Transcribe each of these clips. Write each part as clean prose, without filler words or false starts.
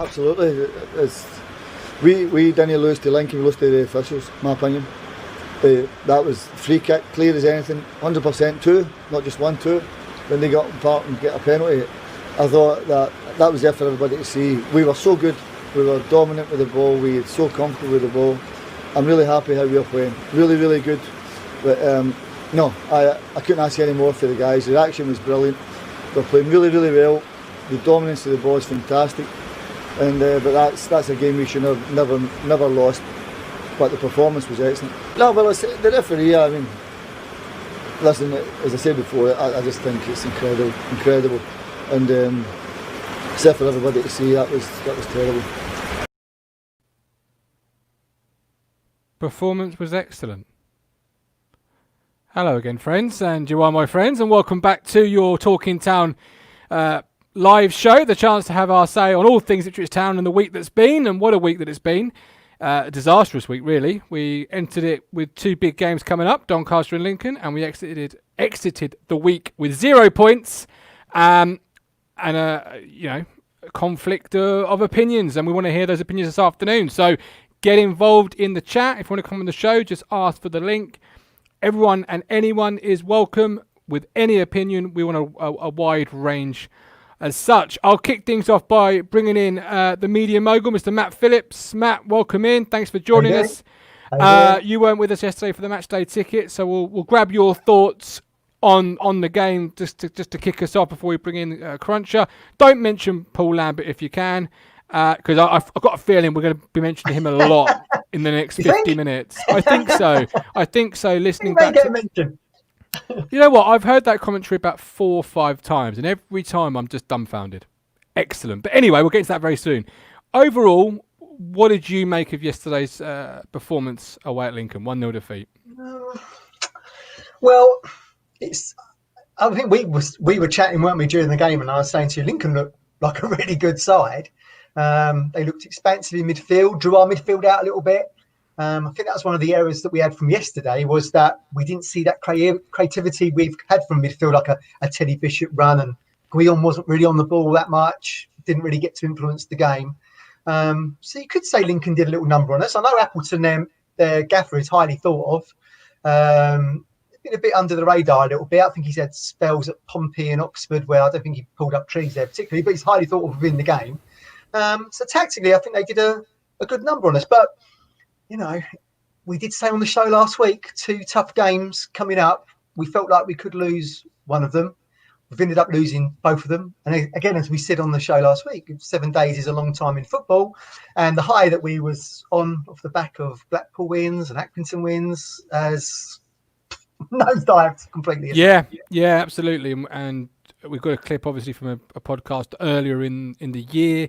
absolutely. We didn't lose to Lincoln, we lost to the officials, my opinion. That was free kick, clear as anything, 100% 2, not just 1-2. When they got apart and get a penalty, I thought that was there for everybody to see. We were so good, we were dominant with the ball, we were so comfortable with the ball. I'm really happy how we were playing, really, really good. But no, I couldn't ask any more for the guys. The action was brilliant. They're playing really, really well. The dominance of the ball is fantastic. And but that's a game we should have never lost. But the performance was excellent. No, well, the referee, I mean, listen, as I said before, I just think it's incredible. And except for everybody to see, that was terrible. Performance was excellent. Hello again, friends, and you are my friends, and welcome back to your Talking Town live show, the chance to have our say on all things Ipswich Town and the week that's been, and what a week that it's been. A disastrous week, really. We entered it with two big games coming up, Doncaster and Lincoln, and we exited the week with 0 points and a conflict of opinions, and we want to hear those opinions this afternoon. So get involved in the chat. If you want to come on the show, just ask for the link. Everyone and anyone is welcome with any opinion. We want a wide range as such. I'll kick things off by bringing in the media mogul, Mr. Matt Phillips. Matt, welcome in. Thanks for joining us. You weren't with us yesterday for the match day ticket, so we'll grab your thoughts on the game just to kick us off before we bring in Cruncher. Don't mention Paul Lambert if you can, because I've got a feeling we're going to be mentioning him a lot in the next 50 minutes. I think so. Listening back to... You know what? I've heard that commentary about 4 or 5 times, and every time I'm just dumbfounded. Excellent. But anyway, we'll get into that very soon. Overall, what did you make of yesterday's performance away at Lincoln? 1-0 defeat. Well, I think we were chatting, weren't we, during the game, and I was saying to you, Lincoln looked like a really good side. They looked expansive in midfield, drew our midfield out a little bit. I think that was one of the errors that we had from yesterday, was that we didn't see that creativity we've had from midfield, like a Teddy Bishop run, and Guillaume wasn't really on the ball that much, didn't really get to influence the game. So you could say Lincoln did a little number on us. I know Appleton, their gaffer, is highly thought of. Been a bit under the radar a little bit. I think he's had spells at Pompey and Oxford where I don't think he pulled up trees there particularly, but he's highly thought of within the game. So tactically, I think they did a good number on us. But we did say on the show last week, 2 tough games coming up. We felt like we could lose one of them. We've ended up losing both of them. And again, as we said on the show last week, 7 days is a long time in football. And the high that we was on off the back of Blackpool wins and Accrington wins has nosedived completely. Yeah, absolutely. And we've got a clip, obviously, from a podcast earlier in the year.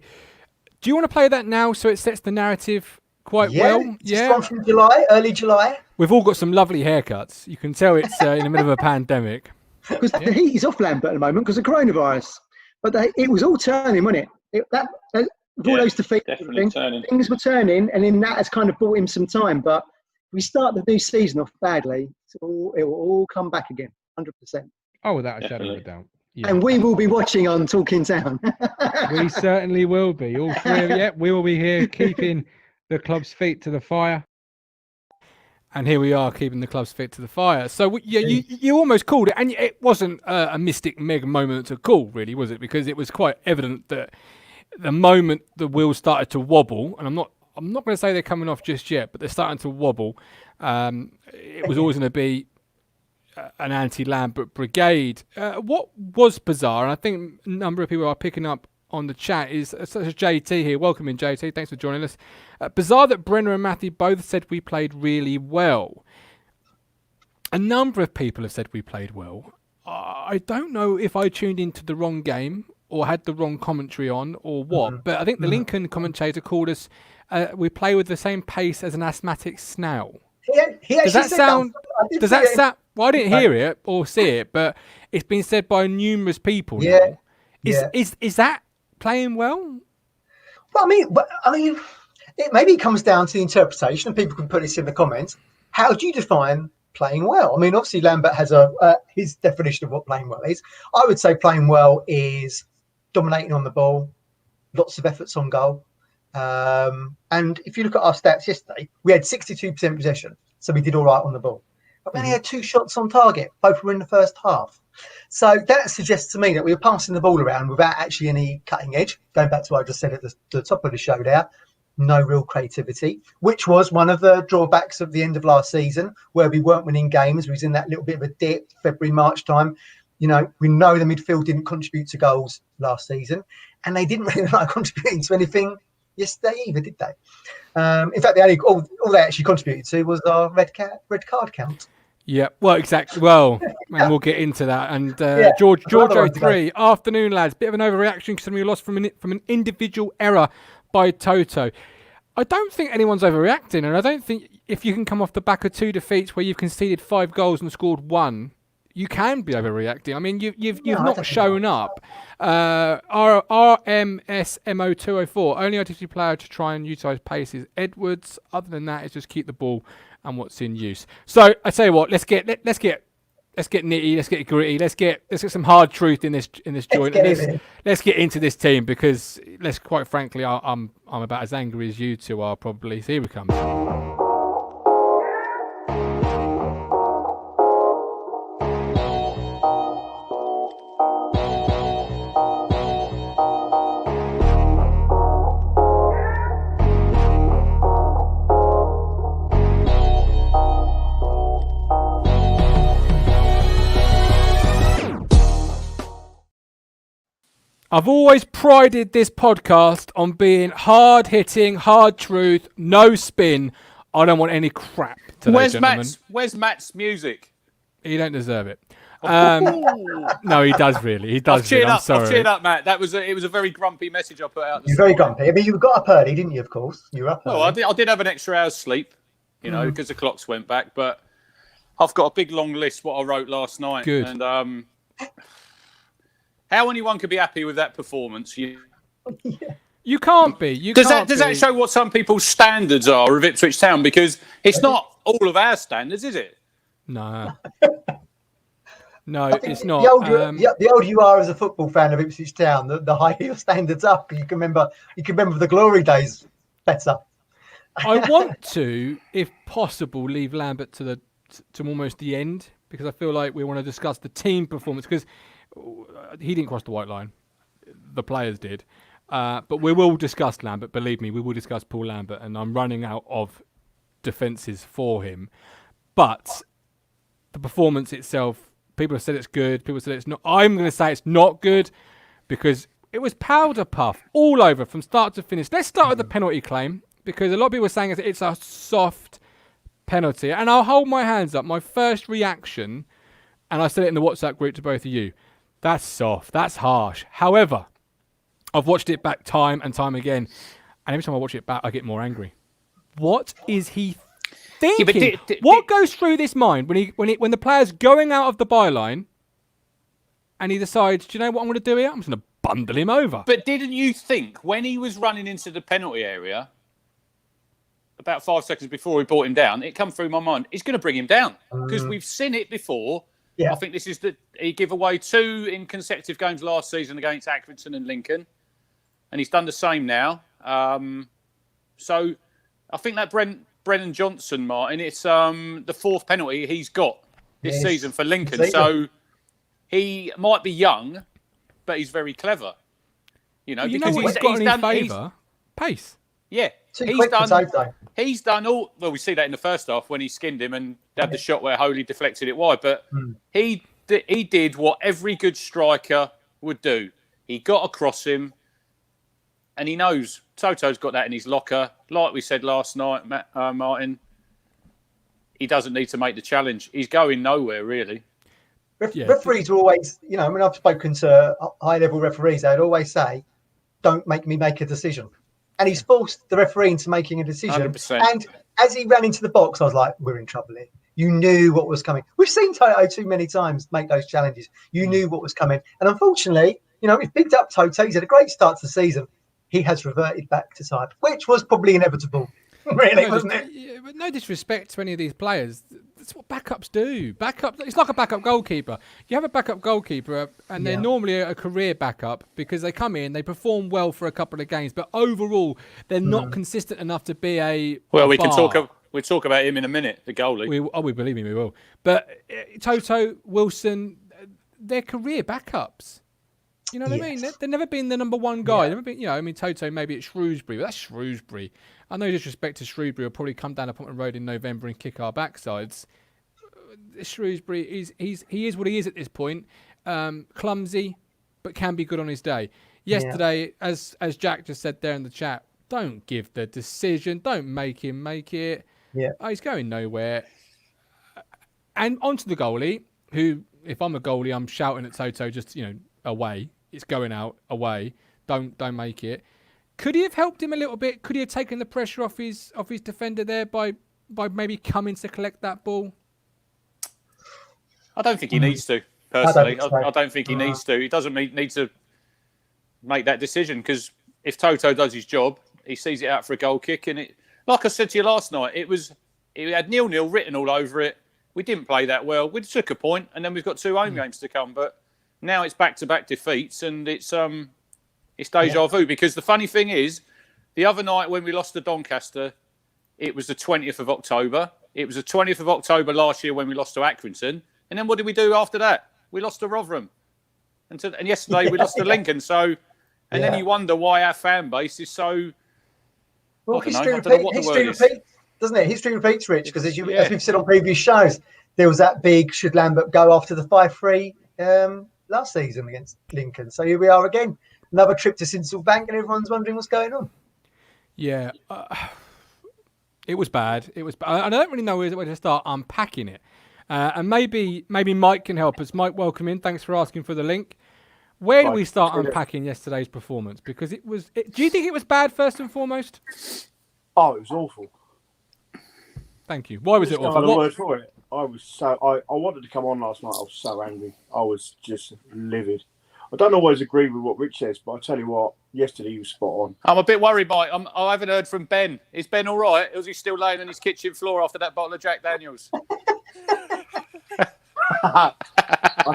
Do you want to play that now so it sets the narrative quite well? Yeah, gone from early July. We've all got some lovely haircuts. You can tell it's in the middle of a pandemic. Because the heat is off Lambert at the moment because of coronavirus. But it was all turning, wasn't it? All those defeats, things were turning, and then that has kind of bought him some time. But we start the new season off badly, so it will all come back again, 100%. Oh, without a shadow of a doubt. Yeah. And we will be watching on Talking Town. We certainly will be. All 3 of you. We will be here keeping the club's feet to the fire. And here we are keeping the club's feet to the fire. So, you almost called it. And it wasn't a mystic mega moment to call, really, was it? Because it was quite evident that the moment the wheels started to wobble, and I'm not going to say they're coming off just yet, but they're starting to wobble. It was always going to be an anti-Lambert brigade. What was bizarre, and I think a number of people are picking up on the chat, is such as JT here. Welcome in, JT. Thanks for joining us. Bizarre that Brenner and Matthew both said we played really well. A number of people have said we played well. I don't know if I tuned into the wrong game or had the wrong commentary on or what, but I think the Lincoln commentator called us, we play with the same pace as an asthmatic snail. Does that sound... Well, I didn't hear it or see it, but it's been said by numerous people now. Is that playing well? Well, I mean, maybe it comes down to the interpretation, and people can put this in the comments. How do you define playing well? I mean, obviously Lambert has his definition of what playing well is. I would say playing well is dominating on the ball, lots of efforts on goal, And if you look at our stats yesterday, we had 62% possession, so we did all right on the ball. But we only had 2 shots on target. Both were in the first half. So that suggests to me that we were passing the ball around without actually any cutting edge. Going back to what I just said at the top of the show there, no real creativity, which was one of the drawbacks of the end of last season, where we weren't winning games. We was in that little bit of a dip, February, March time. We know the midfield didn't contribute to goals last season, and they didn't really like contributing to anything yesterday either, did they? In fact, all they actually contributed to was our red card count. Yeah, well, exactly. Well, and we'll get into that. And Giorgio 3, afternoon, lads. Bit of an overreaction considering we lost from an individual error by Toto. I don't think anyone's overreacting, and I don't think if you can come off the back of 2 defeats where you've conceded 5 goals and scored 1, you can be overreacting. I mean, you've not shown up. RMSMO204, only ITFC player to try and utilise pace is Edwards. Other than that, it's just keep the ball and what's in use. So I tell you what, let's get nitty, let's get gritty, let's get some hard truth in this joint. Let's get into this team, because quite frankly, I'm about as angry as you two are probably. So here we come. I've always prided this podcast on being hard-hitting, hard truth, no spin. I don't want any crap today, gentlemen. Where's Matt's music? He don't deserve it. No, he does really. He does. I'm sorry. I've cheered up, Matt. It was a very grumpy message I put out. You're very grumpy. I mean, you got up early, didn't you? Of course, you were up early. Well, I did have an extra hour's sleep, because the clocks went back. But I've got a big long list what I wrote last night. Good. And how anyone could be happy with that performance? You can't be. Does that show what some people's standards are of Ipswich Town? Because it's not all of our standards, is it? No. No, it's not. The older you are as a football fan of Ipswich Town, the higher your standards are. You can remember the glory days better. I want to, if possible, leave Lambert to almost the end, because I feel like we want to discuss the team performance, because he didn't cross the white line. The players did. But we will discuss Lambert. Believe me, we will discuss Paul Lambert, and I'm running out of defences for him. But the performance itself, people have said it's good. People said it's not. I'm going to say it's not good, because it was powder puff all over from start to finish. Let's start with the penalty claim, because a lot of people are saying it's a soft penalty. And I'll hold my hands up. My first reaction, and I said it in the WhatsApp group to both of you, that's soft. That's harsh. However, I've watched it back time and time again, and every time I watch it back, I get more angry. What is he thinking? Yeah, what goes through this mind when the player's going out of the byline, and he decides, do you know what I'm going to do here? I'm just going to bundle him over. But didn't you think when he was running into the penalty area, about 5 seconds before we brought him down, it come through my mind, he's going to bring him down, because we've seen it before. Yeah. I think this is he gave away 2 in consecutive games last season against Accrington and Lincoln, and he's done the same now. So I think that Brennan Johnson, Martin, it's the 4th penalty he's got this season for Lincoln. So he might be young, but he's very clever. Because he's got in his favour? Pace. Yeah. He's done all. Well, we see that in the first half when he skinned him and had the shot where Holy deflected it wide. But he did what every good striker would do. He got across him, and he knows Toto's got that in his locker. Like we said last night, Martin, he doesn't need to make the challenge. He's going nowhere, really. Referees are always, I've spoken to high-level referees, they'd always say, don't make me make a decision. And he's forced the referee into making a decision. 100%. And as he ran into the box, I was like, we're in trouble here. You knew what was coming. We've seen Toto too many times make those challenges. You knew what was coming. And unfortunately, we've picked up Toto. He's had a great start to the season. He has reverted back to type, which was probably inevitable. really, wasn't it? Yeah, but no disrespect to any of these players. That's what backups do. It's like a backup goalkeeper. You have a backup goalkeeper, and they're normally a career backup because they come in, they perform well for a couple of games, but overall they're not consistent enough to be a. Well, we can talk. We'll talk about him in a minute. The goalie. We believe me, we will. But Toto, Wilson, they're career backups. You know what I mean? They've never been the number one guy. They've never been, Toto maybe at Shrewsbury, but that's Shrewsbury. I know disrespect to Shrewsbury will probably come down Appointment Road in November and kick our backsides. Shrewsbury he is what he is at this point. Clumsy, but can be good on his day. Yesterday, as Jack just said there in the chat, don't give the decision. Don't make him make it. Yeah. Oh, he's going nowhere. And onto the goalie, who, if I'm a goalie, I'm shouting at Toto just, away. It's going out, away. Don't make it. Could he have helped him a little bit? Could he have taken the pressure off his defender there by maybe coming to collect that ball? I don't think he needs to, personally. I don't think he needs to. He doesn't need to make that decision because if Toto does his job, he sees it out for a goal kick. And it, like I said to you last night, it had 0-0 written all over it. We didn't play that well. We took a point, and then we've got 2 home games to come. But now it's back-to-back defeats, and it's deja vu. Because the funny thing is, the other night when we lost to Doncaster, it was the 20th of October. It was the 20th of October last year when we lost to Accrington. And then what did we do after that? We lost to Rotherham. And yesterday we lost to Lincoln. So, and then you wonder why our fan base is so... Well, history repeats, doesn't it? History repeats, Rich, because as we've said on previous shows, there was that big should Lambert go after the 5-3 last season against Lincoln. So here we are again. Another trip to Sincil Bank and everyone's wondering what's going on. Yeah. It was bad. I don't really know where to start unpacking it. And maybe Mike can help us. Mike, welcome in. Thanks for asking for the link. Where do we start unpacking yesterday's performance? Because do you think it was bad first and foremost? Oh, it was awful. Thank you. Why was it awful? What word for it? I wanted to come on last night. I was so angry. I was just livid. I don't always agree with what Rich says, but I tell you what, yesterday he was spot on. I'm a bit worried, Mike. I haven't heard from Ben. Is Ben all right? Or is he still laying on his kitchen floor after that bottle of Jack Daniels? I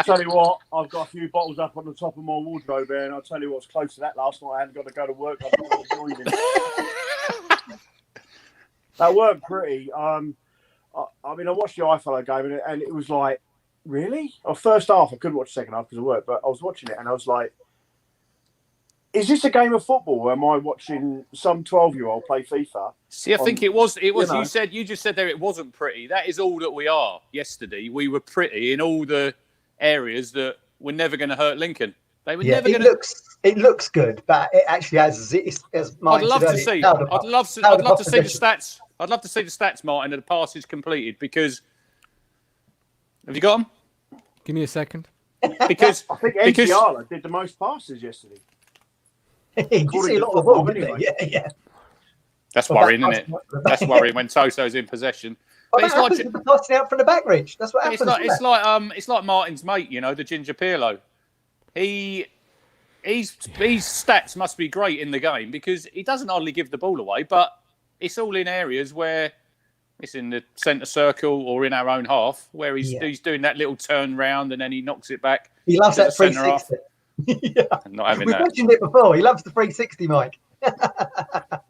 tell you what, I've got a few bottles up on the top of my wardrobe there, and I'll tell you what's close to that last night. I hadn't got to go to work. I don't want to join him. That weren't pretty. I watched the iFollow game, and it was like, really? First half, I couldn't watch the second half because of work, but I was watching it, and I was like, is this a game of football, or am I watching some 12-year-old play FIFA? See, I think it was. You just said there it wasn't pretty. That is all that we are. Yesterday, we were pretty in all the areas that we're never going to hurt Lincoln. They were never going to. It looks good, but it actually has. I'd love to see the stats. I'd love to see the stats, Martin, of the passes completed because. Have you got them? Give me a second. Because I think NCR did the most passes yesterday. You see a lot of the ball, didn't he? Yeah. That's worrying, isn't it? That's worrying when Toto's in possession. But it's like the passing out from the back, Rich. That's what happens. It's like Martin's mate, the Ginger Pirlo. His stats must be great in the game because he doesn't hardly give the ball away, but it's all in areas where it's in the centre circle or in our own half where he's doing that little turn round and then he knocks it back. He loves that 360. Yeah. Not having We've mentioned it before. He loves the 360, Mike. A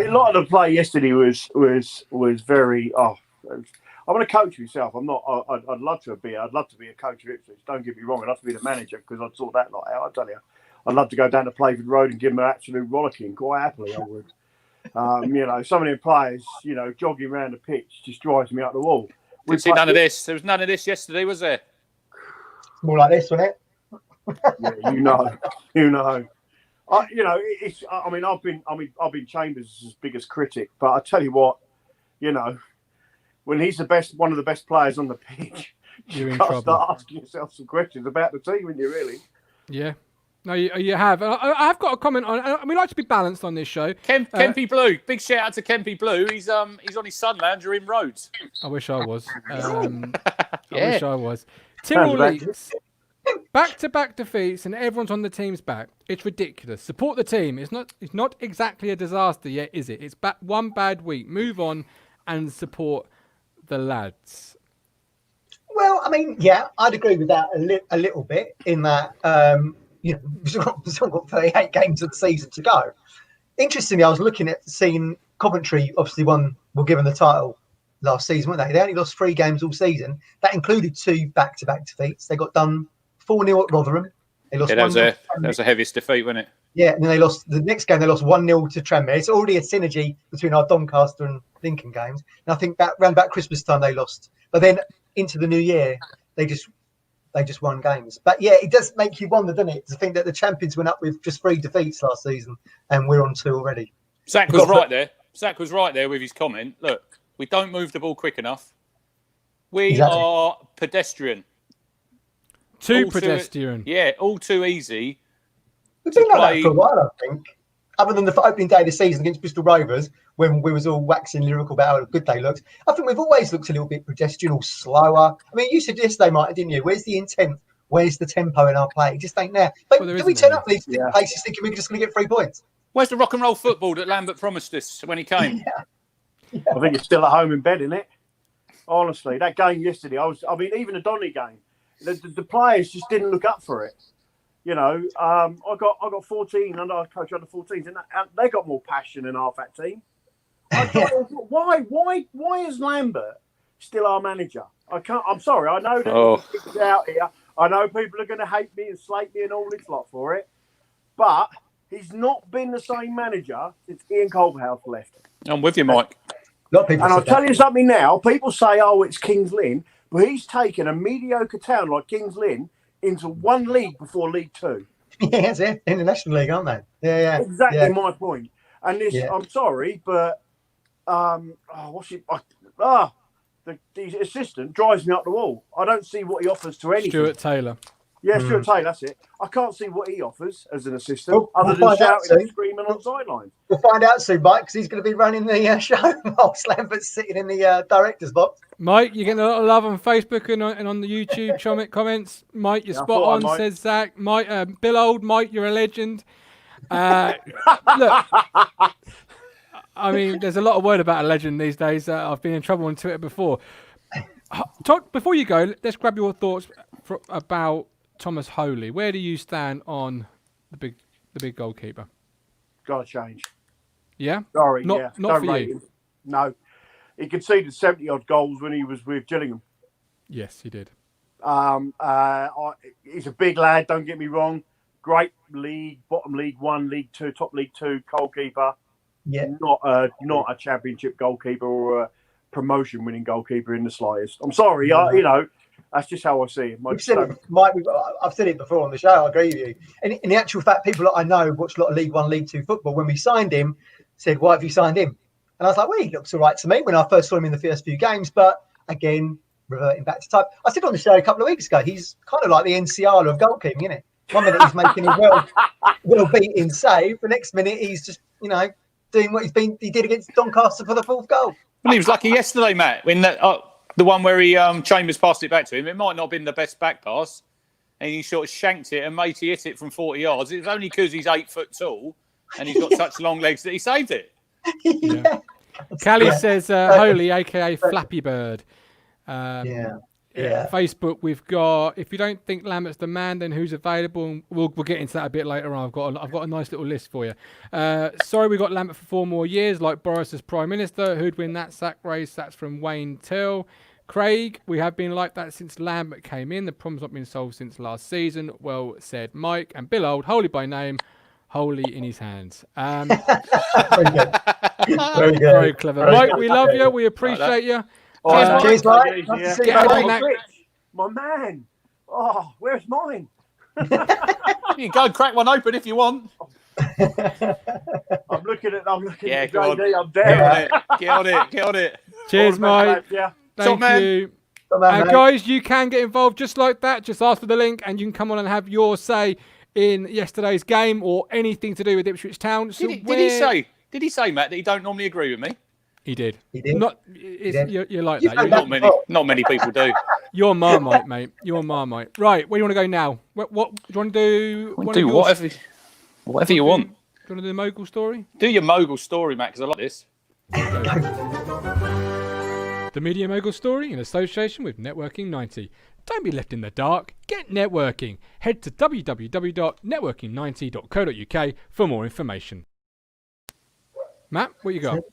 lot of the play yesterday was very. I'm going to coach myself. I'm not. I'd love to be a coach of Ipswich. Don't get me wrong. I'd love to be the manager because I'd sort that lot out. I tell you, I'd love to go down to Playford Road and give them an absolute rollicking. Quite happily, I would. Some of them players, jogging around the pitch just drives me up the wall. Didn't see none of this. There was none of this yesterday, was there? More like this, wasn't it? Yeah, you know. I've been Chambers' biggest critic, but I tell you what, when he's one of the best players on the pitch, you're you in got to trouble. start asking yourself some questions about the team, and you really. Yeah. No, you have. I've got a comment on. We like to be balanced on this show. Kempy Blue, big shout out to Kempy Blue. He's on his sun lounger in Rhodes. I wish I was. I wish I was. Tyrrell Leeds. Back-to-back defeats and everyone's on the team's back. It's ridiculous. Support the team. It's not exactly a disaster yet, is it? It's one bad week. Move on and support the lads. Well, I mean, yeah, I'd agree with that a little bit in that, we've still got 38 games of the season to go. Interestingly, I was looking at seeing Coventry obviously were given the title last season, weren't they? They only lost 3 games all season. That included 2 back-to-back defeats. They got done 4-0 at Rotherham. They lost that was the heaviest defeat, wasn't it? Yeah, and then they lost the next game. They lost 1-0 to Tranmere. It's already a synergy between our Doncaster and Lincoln games. And I think around about Christmas time they lost. But then into the new year, they just won games. But yeah, it does make you wonder, doesn't it, to think that the champions went up with just 3 defeats last season, and we're on 2 already. Zach was right there. Zach was right there with his comment. Look, we don't move the ball quick enough. We are pedestrian. Too pedestrian. All too easy. We've been like that for a while, I think. Other than the opening day of the season against Bristol Rovers, when we was all waxing lyrical about how good they looked, I think we've always looked a little bit pedestrian or slower. I mean, you said yesterday, Mike, didn't you? Where's the intent? Where's the tempo in our play? It just ain't there. But do we turn up these places thinking we're just going to get 3 points? Where's the rock and roll football that Lambert promised us when he came? I think it's still at home in bed, isn't it? Honestly, that game yesterday, even the Donny game, the players just didn't look up for it. You know, I got 14 and I coach under 14s, and they got more passion than half that team. Why is Lambert still our manager? I'm sorry. I know that he's out here. I know people are going to hate me and slate me and all this lot for it, but he's not been the same manager since Ian Culverhouse left. I'm with you, Mike. And I'll tell you something now. People say, "Oh, it's Kings Lynn," but he's taken a mediocre town like Kings Lynn into 1 league before League 2. Yeah, that's it. In the National League, aren't they? Yeah. Exactly my point. And this, I'm sorry, but the assistant drives me up the wall. I don't see what he offers to anything. Stuart Taylor. Yeah, Stuart Taylor, that's it. I can't see what he offers as an assistant other than shouting and screaming on the sidelines. We'll find out soon, Mike, because he's going to be running the show whilst Lambert's sitting in the director's box. Mike, you're getting a lot of love on Facebook and on the YouTube comments. Mike, you're spot on, says Zach. Mike, Bill Old, Mike, you're a legend. Look, I mean, there's a lot of word about a legend these days. I've been in trouble on Twitter before. Before you go, let's grab your thoughts about Thomas Holy. Where do you stand on the big goalkeeper? Got to change. Yeah? Sorry, not Don't for rate you. him. No. He conceded 70-odd goals when he was with Gillingham. Yes, he did. He's a big lad, don't get me wrong. Great league, bottom League 1, League 2, top League 2 goalkeeper. Yeah. Not a championship goalkeeper or a promotion-winning goalkeeper in the slightest. I'm sorry, that's just how I see it. We've said it, Mike. I've said it before on the show. I agree with you. And in the actual fact, people that I know watch a lot of League 1, League 2 football. When we signed him, said, "Why have you signed him?" And I was like, "Well, he looks all right to me." When I first saw him in the first few games, but again, reverting back to type. I said on the show a couple of weeks ago, he's kind of like the NCR of goalkeeping, isn't it? 1 minute he's making a well-beaten save. The next minute he's just, doing what he did against Doncaster for the 4th goal. Well, he was lucky yesterday, Matt, when the one where he Chambers passed it back to him. It might not have been the best back pass, and he sort of shanked it and Matey hit it from 40 yards. It was only because he's 8 foot tall and he's got such long legs that he saved it. Yeah. Callie says Holy, aka Flappy Bird. Facebook, we've got. If you don't think Lambert's the man, then who's available? And we'll get into that a bit later on. I've got a nice little list for you. Sorry, we got Lambert for 4 more years, like Boris as Prime Minister. Who'd win that sack race? That's from Wayne Till. Craig, we have been like that since Lambert came in. The problem's not been solved since last season. Well said, Mike. And Bill Old, holy by name, holy in his hands. Very good. Very good. Very clever. Very Mike, good. We love you. We appreciate you. Cheers, Mike. My man. Oh, where's mine? You can go and crack one open if you want. I'm looking at go JD. I'm there. Get on it. Cheers, Mike. Yeah. Thank you. Guys, you can get involved just like that. Just ask for the link and you can come on and have your say in yesterday's game or anything to do with Ipswich Town. So did he say, Matt, that he don't normally agree with me? He did. He did. You're like You've that. heard Not many people do. You're Marmite, mate. You're Marmite. Right, where do you want to go now? What do you want to do? Whatever you want. Do you want to do the mogul story? Do your mogul story, Matt, because I like this. The Media Mogul Story in association with Networking 90. Don't be left in the dark. Get networking. Head to www.networking90.co.uk for more information. Matt, what you got?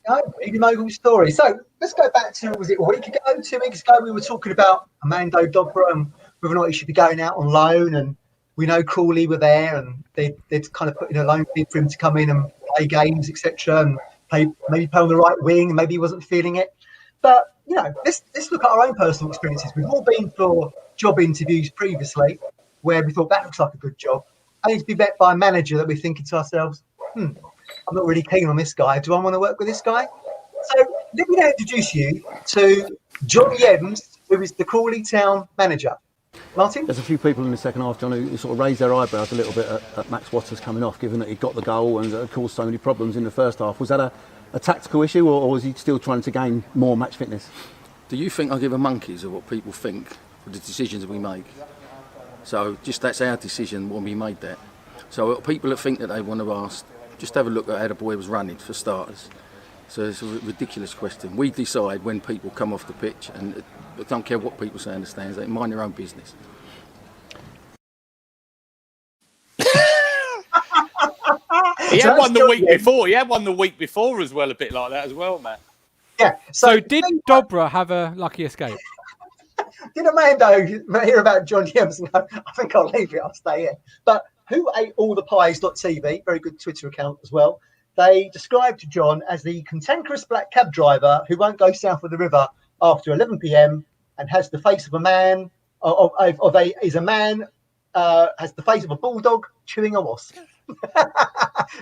Media Mogul Story. So let's go back to, was it a week ago, 2 weeks ago? We were talking about Armando Dobra and whether or not he should be going out on loan. And we know Crawley were there and they'd kind of put in a loan bid for him to come in and play games, etc. And maybe play on the right wing. Maybe he wasn't feeling it. But let's look at our own personal experiences. We've all been for job interviews previously where we thought that looks like a good job. And to be met by a manager that we're thinking to ourselves, I'm not really keen on this guy. Do I want to work with this guy? So let me now introduce you to John Yems, who is the Crawley Town manager. Martin? There's a few people in the second half, John, who sort of raised their eyebrows a little bit at Max Waters coming off, given that he got the goal and caused so many problems in the first half. Was that a tactical issue, or was he still trying to gain more match fitness? Do you think I give a monkeys of what people think for the decisions we make? So just that's our decision when we made that. So people that think that they want to ask, just have a look at how the boy was running for starters. So it's a ridiculous question. We decide when people come off the pitch, and I don't care what people say in the stands, they mind their own business. He had one the week before. He had one the week before as well, a bit like that as well, Matt. Yeah. So did Dobra have a lucky escape? Did Armando hear about John Yems? No, I think I'll leave it. I'll stay here. But who ate all the pies.tv, very good Twitter account as well. They described John as the cantankerous black cab driver who won't go south of the river after 11 p.m. and has the face of a man, has the face of a bulldog chewing a wasp.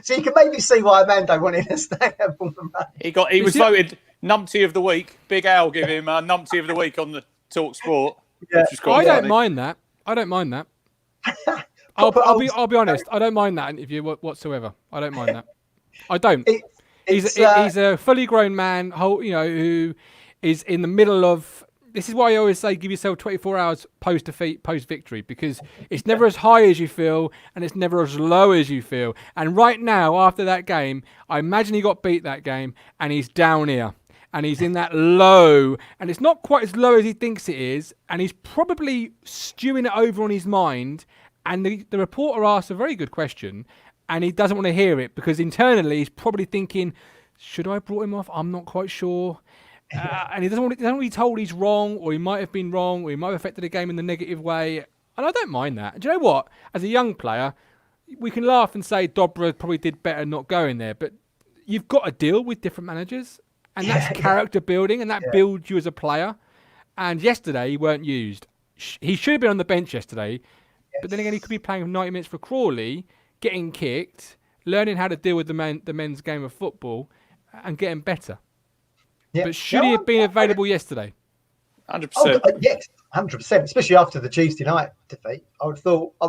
So you can maybe see why Armando wanted to stay at Bournemouth. He was voted numpty of the week. Big Al gave him numpty of the week on the Talk Sport. Yeah. I don't mind that. I'll be honest. I don't mind that interview whatsoever. I don't mind that. I don't. He's a fully grown man, who is in the middle of. This is why I always say give yourself 24 hours post-defeat, post-victory, because it's never as high as you feel and it's never as low as you feel. And right now, after that game, I imagine he got beat that game and he's down here and he's in that low and it's not quite as low as he thinks it is and he's probably stewing it over on his mind. And the reporter asked a very good question and he doesn't want to hear it because internally he's probably thinking, should I have brought him off? I'm not quite sure. And he doesn't want to be told he's wrong, or he might have been wrong, or he might have affected the game in the negative way. And I don't mind that. Do you know what? As a young player, we can laugh and say Dobra probably did better not going there, but you've got to deal with different managers, and that's character building, and that builds you as a player. And yesterday, he weren't used. He should have been on the bench yesterday, but then again, he could be playing 90 minutes for Crawley, getting kicked, learning how to deal with the men's game of football, and getting better. Yeah. But should he have been available yesterday? 100%. Yes, 100%. Especially after the Tuesday night defeat, I was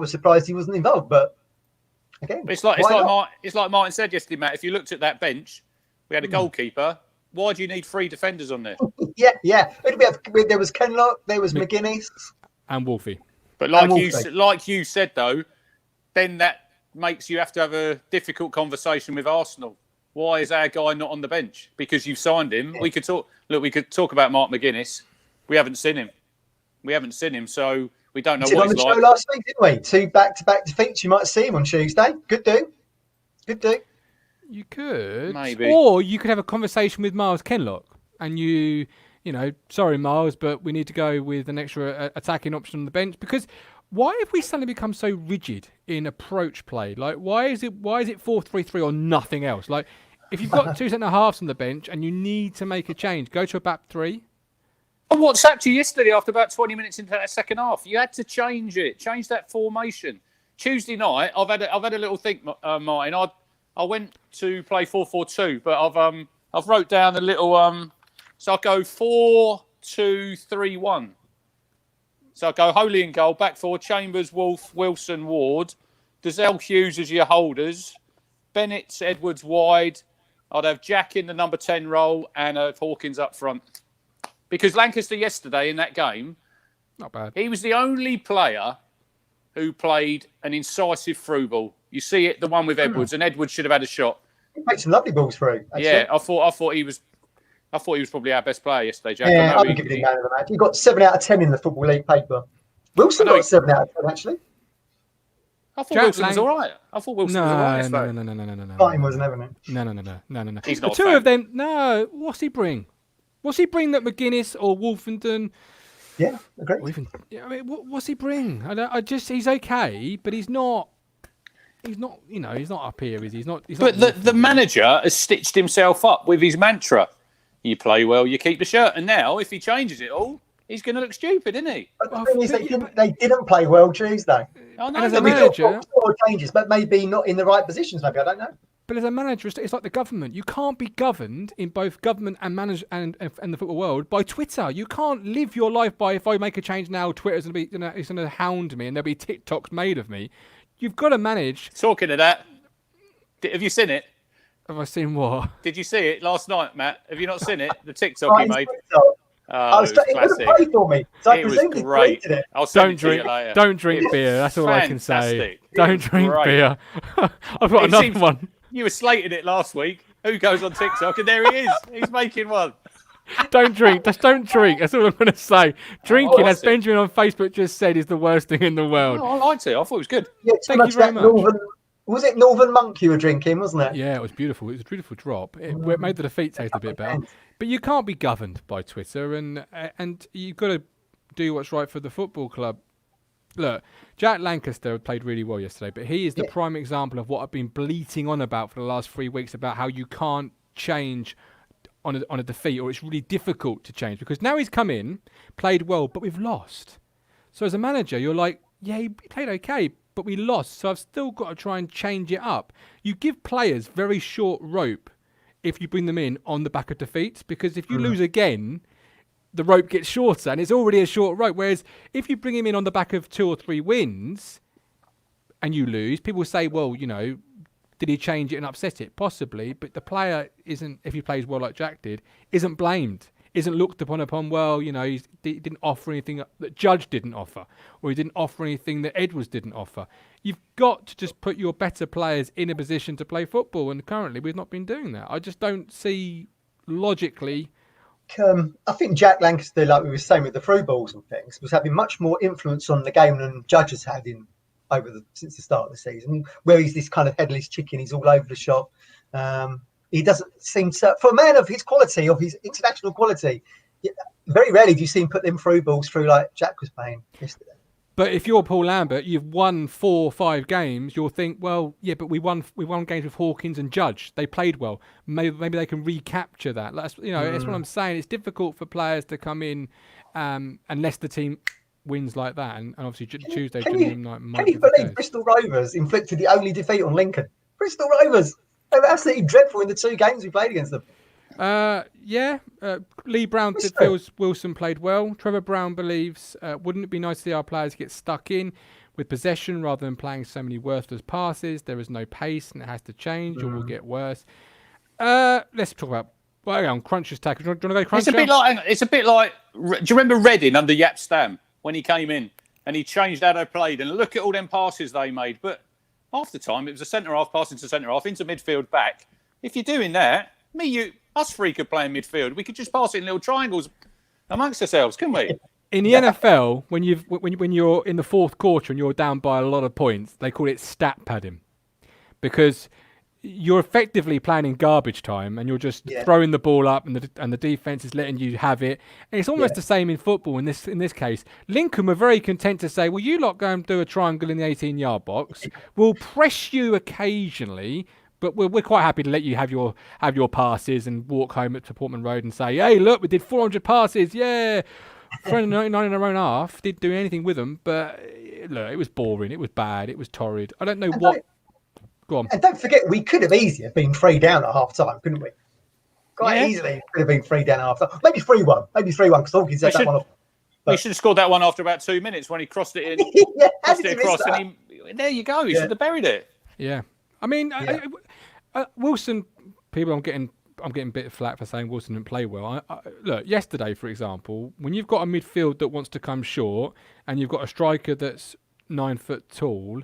surprised he wasn't involved. But again, it's like Martin said yesterday, Matt. If you looked at that bench, we had a goalkeeper. Why do you need 3 defenders on there? yeah. There was Kenlock, there was McGuinness, and Wolfie. But like you said though, then that makes you have to have a difficult conversation with Arsenal. Why is our guy not on the bench? Because you've signed him. Yeah. We could talk about Mark McGuinness. We haven't seen him, so we don't know what he's like. On the show last week, didn't we? 2 back-to-back defeats. You might see him on Tuesday. Good do. You could. Maybe. Or you could have a conversation with Miles Kenlock and sorry, Miles, but we need to go with an extra attacking option on the bench. Because why have we suddenly become so rigid in approach play? Like, why is it 4-3-3 or nothing else? Like, if you've got 2 centre-halves on the bench and you need to make a change, go to a back 3. I WhatsApped you yesterday after about 20 minutes into that second half. You had to change that formation. Tuesday night, I've had a little think, Martin. I went to play 4-4-2, but I've wrote down a little. So I go 4-2-3-1. So I go Holy in goal, back 4, Chambers, Wolf, Wilson, Ward, Dazelle, Hughes as your holders, Bennett, Edwards wide, I'd have Jack in the number 10 role and Hawkins up front. Because Lancaster yesterday in that game, not bad. He was the only player who played an incisive through ball. You see it, the one with Edwards, and Edwards should have had a shot. He made some lovely balls through. Actually. Yeah, I thought he was probably our best player yesterday, Jack. Yeah, I'll give him man of the match. He got 7 out of 10 in the Football League paper. Wilson got 7 out of 10 actually. I thought Wilson was all right. Was all right. No. Martin wasn't having it. No. He's not the two of them. No, what's he bring? What's he bring that McGuinness or Wolfenden? Yeah, agree. What's he bring? He's okay, but he's not. He's not. He's not up here, is he? He's not. But the manager has stitched himself up with his mantra: "You play well, you keep the shirt." And now, if he changes it all, he's going to look stupid, isn't he? But the thing is, they didn't play well Tuesday. I know. And as a manager, changes, but maybe not in the right positions. Maybe I don't know. But as a manager, it's like the government. You can't be governed in both government and and the football world by Twitter. You can't live your life by, if I make a change now, Twitter's going to hound me and there'll be TikToks made of me. You've got to manage. Talking of that, have you seen it? Have I seen what? Did you see it last night, Matt? Have you not seen it? The TikTok he made. Oh, it was classic. For me, so it was great. I'll send it to you later. Don't drink beer. That's all I can say. Don't drink beer. I've got another one. You were slating it last week. Who goes on TikTok? And there he is. He's making one. Don't drink. Just don't drink. That's all I'm going to say. Drinking, as Benjamin on Facebook just said, is the worst thing in the world. Oh, I liked it. I thought it was good. Yeah, thank you very much. Was it Northern Monk you were drinking, wasn't it? Yeah, it was beautiful. It was a beautiful drop. It made the defeat taste a bit better. But you can't be governed by Twitter, and you've got to do what's right for the football club. Look, Jack Lancaster played really well yesterday, but he is the prime example of what I've been bleating on about for the last 3 weeks about how you can't change on a defeat, or it's really difficult to change, because now he's come in, played well, but we've lost. So as a manager, you're like, yeah, he played okay, but we lost, so I've still got to try and change it up. You give players very short rope if you bring them in on the back of defeats, because if you lose again, the rope gets shorter, and it's already a short rope. Whereas if you bring him in on the back of 2 or 3 wins and you lose, people say, well, did he change it and upset it? Possibly, but the player isn't, if he plays well like Jack did, isn't blamed, isn't looked upon, well, he didn't offer anything that Judge didn't offer, or he didn't offer anything that Edwards didn't offer. You've got to just put your better players in a position to play football, and currently we've not been doing that. I just don't see logically. I think Jack Lancaster, like we were saying with the through balls and things, was having much more influence on the game than Judge has had since the start of the season, where he's this kind of headless chicken. He's all over the shop. He doesn't seem to, for a man of his quality, of his international quality, very rarely do you see him put them through balls through like Jack was playing yesterday. But if you're Paul Lambert, you've won 4 or 5 games, you'll think, well, yeah, but we won games with Hawkins and Judge. They played well. Maybe they can recapture that. That's that's what I'm saying. It's difficult for players to come in unless the team wins like that. And obviously Tuesday, Gillingham might can you believe Bristol Rovers inflicted the only defeat on Lincoln? Bristol Rovers, they were absolutely dreadful in the 2 games we played against them. Lee Brown feels Wilson played well. Trevor Brown believes, wouldn't it be nice to see our players get stuck in with possession rather than playing so many worthless passes? There is no pace and it has to change or will get worse. Let's talk about Cruncher's tackle. Do you want to go Cruncher? It's a bit like. Do you remember Redding under Yap Stam when he came in and he changed how they played? And look at all them passes they made. But half the time it was a centre half passing to centre half into midfield back. If you're doing that, us 3 could play in midfield. We could just pass it in little triangles amongst ourselves, couldn't we? In the NFL, when you're in the 4th quarter and you're down by a lot of points, they call it stat padding, because you're effectively playing in garbage time and you're just throwing the ball up and the defense is letting you have it. And it's almost the same in football in this case. Lincoln were very content to say, well, you lot go and do a triangle in the 18-yard box. We'll press you occasionally, but we're quite happy to let you have your passes and walk home to Portman Road and say, hey, look, we did 400 passes, yeah. 399 in a row and a half, didn't do anything with them, but look, it was boring, it was bad, it was torrid. I don't know what. Go on. And don't forget, we could have easily been 3 down at half time, couldn't we? Quite easily could have been 3 down at half time. Maybe 3-1, because Hawkins said that one off. He should have scored that one after about 2 minutes when he crossed it in. Crossed it across, and there you go. He should have buried it. Yeah. I mean, Wilson I'm getting a bit of flack for saying Wilson didn't play well. Look, yesterday, for example, when you've got a midfield that wants to come short and you've got a striker that's 9 foot tall,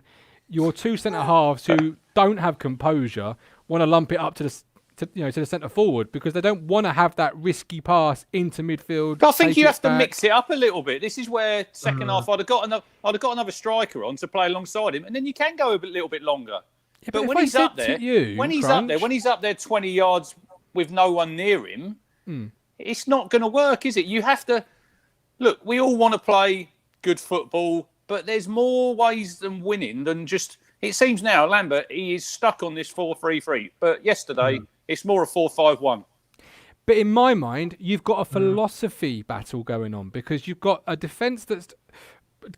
your two centre halves who don't have composure want to lump it up to the centre forward because they don't want to have that risky pass into midfield. But I think you have to mix it up a little bit. This is where second half I'd have got another striker on to play alongside him, and then you can go a little bit longer. Yeah, but when he's up there, when he's up there 20 yards with no one near him, it's not going to work, is it? You have to look. We all want to play good football, but there's more ways than winning than just. It seems now Lambert he is stuck on this 4-3-3, but yesterday it's more a 4-5-1. But in my mind, you've got a philosophy battle going on because you've got a defence that's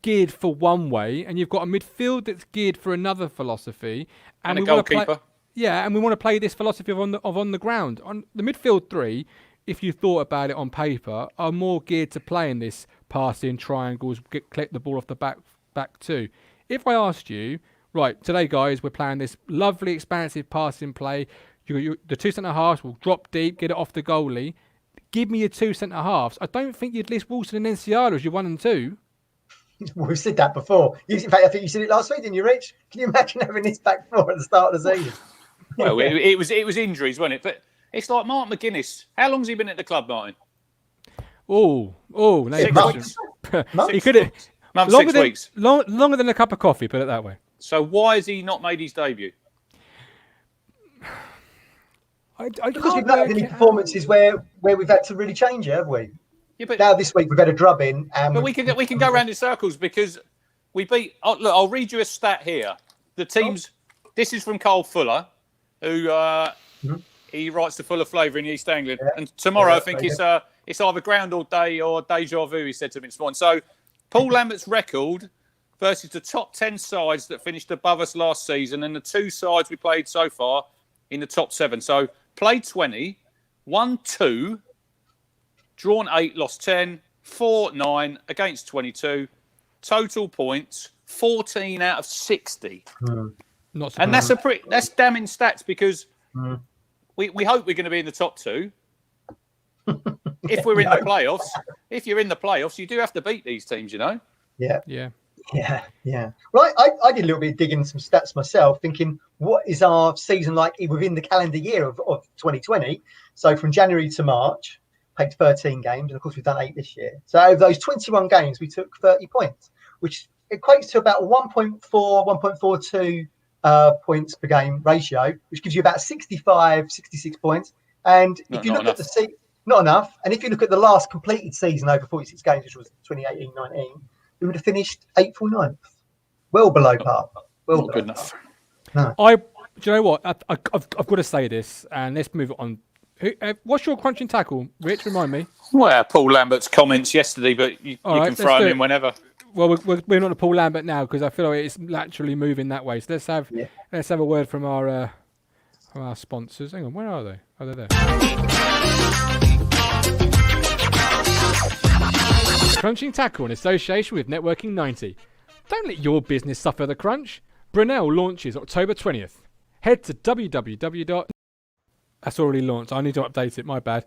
geared for one way, and you've got a midfield that's geared for another philosophy, and a goalkeeper. And we want to play this philosophy of on the ground. On the midfield three, if you thought about it on paper, are more geared to playing this passing triangles, clip the ball off the back two. If I asked you, right, today guys, we're playing this lovely expansive passing play. The two centre halves will drop deep, get it off the goalie. Give me your two centre halves. I don't think you'd list Wilson and Enciala as your 1 and 2. We've said that before. In fact, I think you said it last week, didn't you, Rich? Can you imagine having this back four at the start of the season? Well, it was injuries, wasn't it? But it's like Mark McGuinness. How long's he been at the club, Martin? No, 6 weeks. He could have 6 weeks. Longer than a cup of coffee. Put it that way. So why has he not made his debut? Because we've not had any performances where we've had to really change it, have we? Yeah, but now this week we've had a drub in. But we can go around in circles because we beat. Look, I'll read you a stat here. The teams. This is from Cole Fuller, who he writes to Fuller Flavour in East Anglia. Yeah. And tomorrow I think it's either Groundhog Day or Deja Vu. He said to me this morning. So Paul Lambert's record versus the top 10 sides that finished above us last season, and the 2 sides we played so far in the top 7. So played 20, won 2, drawn 8, lost 10, 4-9 against 22. Total points 14 out of 60. And that's damning stats because we hope we're going to be in the top 2. If we're in the playoffs, if you're in the playoffs, you do have to beat these teams, you know. Yeah. Well, I did a little bit of digging some stats myself, thinking what is our season like within the calendar year of 2020. So from January to March, played 13 games, and of course we've done 8 this year. So over those 21 games, we took 30 points, which equates to about 1.42 points per game ratio, which gives you about 65, 66 points. And if you look at the season, not enough. And if you look at the last completed season over 46 games, which was 2018-19, we would have finished 8th or 9th. Well below par. Well good enough. No. Do you know what? I've got to say this, and let's move on. What's your crunching tackle, Rich? Remind me. Well, Paul Lambert's comments yesterday, but you can throw him in whenever. Well, we're not a Paul Lambert now because I feel like it's naturally moving that way. So let's have a word from our sponsors. Hang on, where are they? Oh, they're there. Crunching tackle in association with Networking 90. Don't let your business suffer the crunch. Brunel launches October 20th. Head to www. That's already launched. I need to update it. My bad.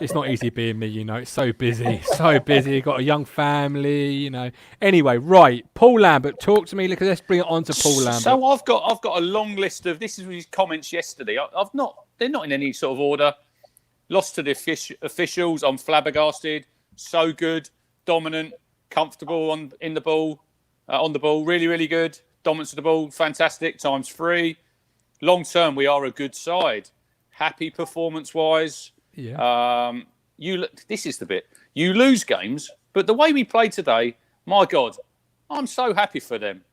It's not easy being me, you know. It's so busy. Got a young family, you know. Anyway, right. Paul Lambert, talk to me. Let's bring it on to Paul Lambert. So I've got a long list of. This is his comments yesterday. They're not in any sort of order. Lost to the officials. I'm flabbergasted. So good, dominant, comfortable on the ball. Really, really good. Dominance of the ball, fantastic. ×3. Long term, we are a good side. Happy performance-wise. Yeah. This is the bit. You lose games, but the way we played today, my God, I'm so happy for them.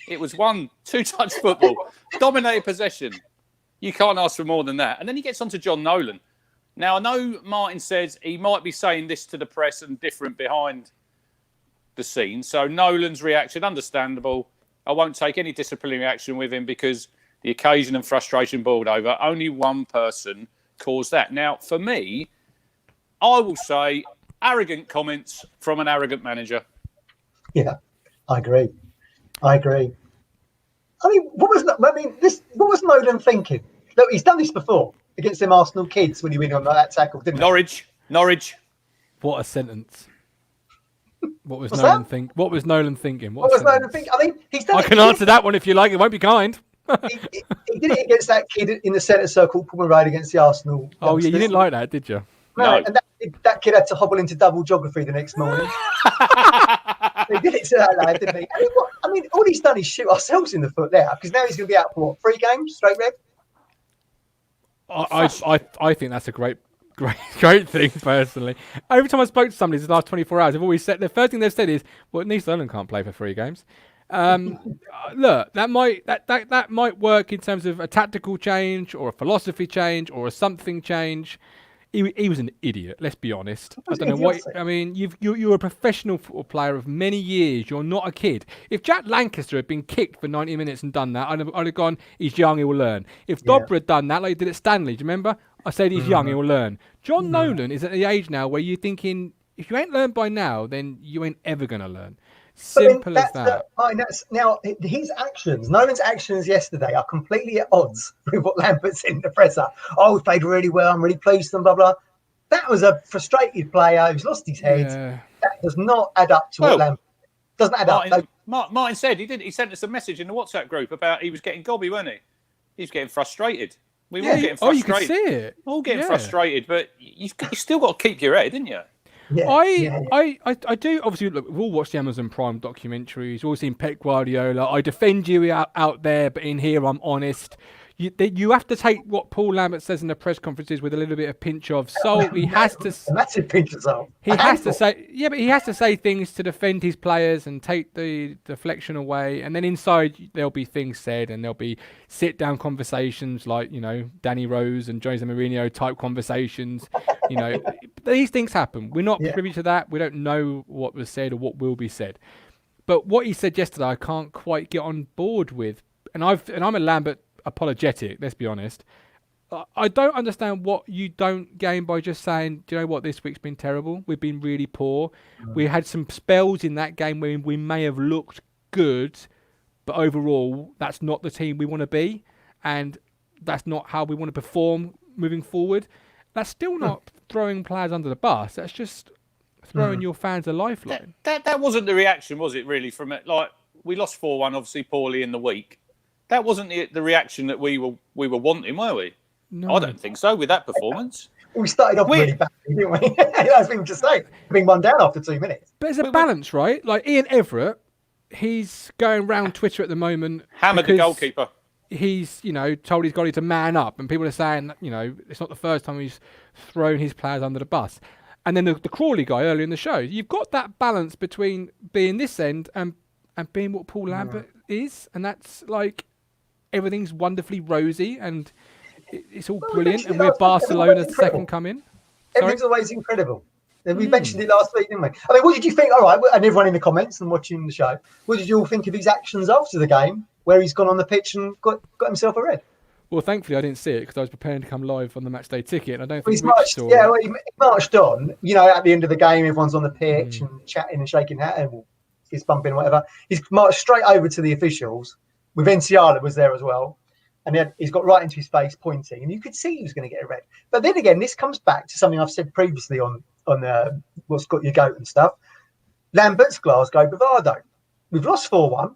It was 1-2 touch football, dominated possession. You can't ask for more than that. And then he gets on to John Nolan. Now, I know Martin says he might be saying this to the press and different behind the scenes. So Nolan's reaction, understandable. I won't take any disciplinary action with him because the occasion and frustration boiled over. Only one person caused that. Now, for me, I will say arrogant comments from an arrogant manager. Yeah, I agree. I mean, what was Nolan thinking? Look, he's done this before. against them Arsenal kids when he went on that tackle, didn't Norwich. What a sentence. What was What's Nolan that? think? What was Nolan thinking? What was Nolan thinking? I mean, he's done I it. can answer that one if you like. It won't be kind. He did it against that kid in the centre circle, Pullman Road against the Arsenal. Oh yeah, you didn't like that, did you? No. And that kid had to hobble into double geography the next morning. He did it to that lad, didn't he? I mean, all he's done is shoot ourselves in the foot there, because now he's going to be out for what, 3 games straight red? I think that's a great thing personally. Every time I spoke to somebody in the last 24 hours, I've always said the first thing they've said is, "Well, Nice Nolan can't play for 3 games." Look, that might work in terms of a tactical change or a philosophy change or a something change. He was an idiot. Let's be honest. I don't know what. I mean, you're a professional football player of many years. You're not a kid. If Jack Lancaster had been kicked for 90 minutes and done that, I'd have gone, he's young, he will learn. If Dobra had done that, like he did at Stanley, do you remember? I said he's young, he will learn. John Nolan is at the age now where you're thinking, if you ain't learned by now, then you ain't ever going to learn. Simple as that. Now, his actions, Nolan's actions yesterday are completely at odds with what Lambert said in the presser. Oh, we played really well. I'm really pleased and blah, blah. That was a frustrated player who's lost his head. Yeah. That does not add up to what Lambert doesn't add up. Martin said he sent us a message in the WhatsApp group about he was getting gobby, wasn't he? He was getting frustrated. We were all getting frustrated. Oh, you could see it. All getting frustrated, but you still got to keep your head, didn't you? Yeah, I do. Obviously, look, we've all watched the Amazon Prime documentaries. We've all seen Pep Guardiola. I defend you out there, but in here, I'm honest. You have to take what Paul Lambert says in the press conferences with a little bit of pinch of salt. He has to. Massive pinch of salt. He has to say, but he has to say things to defend his players and take the deflection away. And then inside, there'll be things said, and there'll be sit-down conversations like Danny Rose and Jose Mourinho type conversations. These things happen. We're not privy to that. We don't know what was said or what will be said. But what he said yesterday, I can't quite get on board with. And I'm a Lambert apologetic, let's be honest. I don't understand what you don't gain by just saying, do you know what, this week's been terrible. We've been really poor. We had some spells in that game where we may have looked good, but overall, that's not the team we want to be, and that's not how we want to perform moving forward. That's still not throwing players under the bus. That's just throwing your fans a lifeline. That wasn't the reaction, was it, really, from it? Like, we lost 4-1, obviously, poorly in the week. That wasn't the reaction that we were wanting, were we? No. I don't think so with that performance. We started off really badly, didn't we? That's been just saying, being 1 down after 2 minutes. But there's a balance, right? Like Ian Everett, he's going around Twitter at the moment. Hammered the goalkeeper. He's, told his goalie to man up, and people are saying, it's not the first time he's thrown his players under the bus. And then the Crawley guy earlier in the show, you've got that balance between being this end and being what Paul Lambert is, and that's like. Everything's wonderfully rosy and it's all brilliant, and we're Barcelona's second coming. Everything's always incredible. We mentioned it last week, didn't we? I mean, what did you think? All right, and everyone in the comments and watching the show, what did you all think of his actions after the game, where he's gone on the pitch and got himself a red? Well, thankfully, I didn't see it because I was preparing to come live on the matchday ticket, and I don't think he marched on. At the end of the game, everyone's on the pitch and chatting and shaking hands and fist bumping, whatever. He's marched straight over to the officials. With Enciala was there as well, and he's got right into his face pointing, and you could see he was going to get a red. But then again, this comes back to something I've said previously on what's got your goat and stuff. Lambert's Glasgow bravado. We've lost 4-1,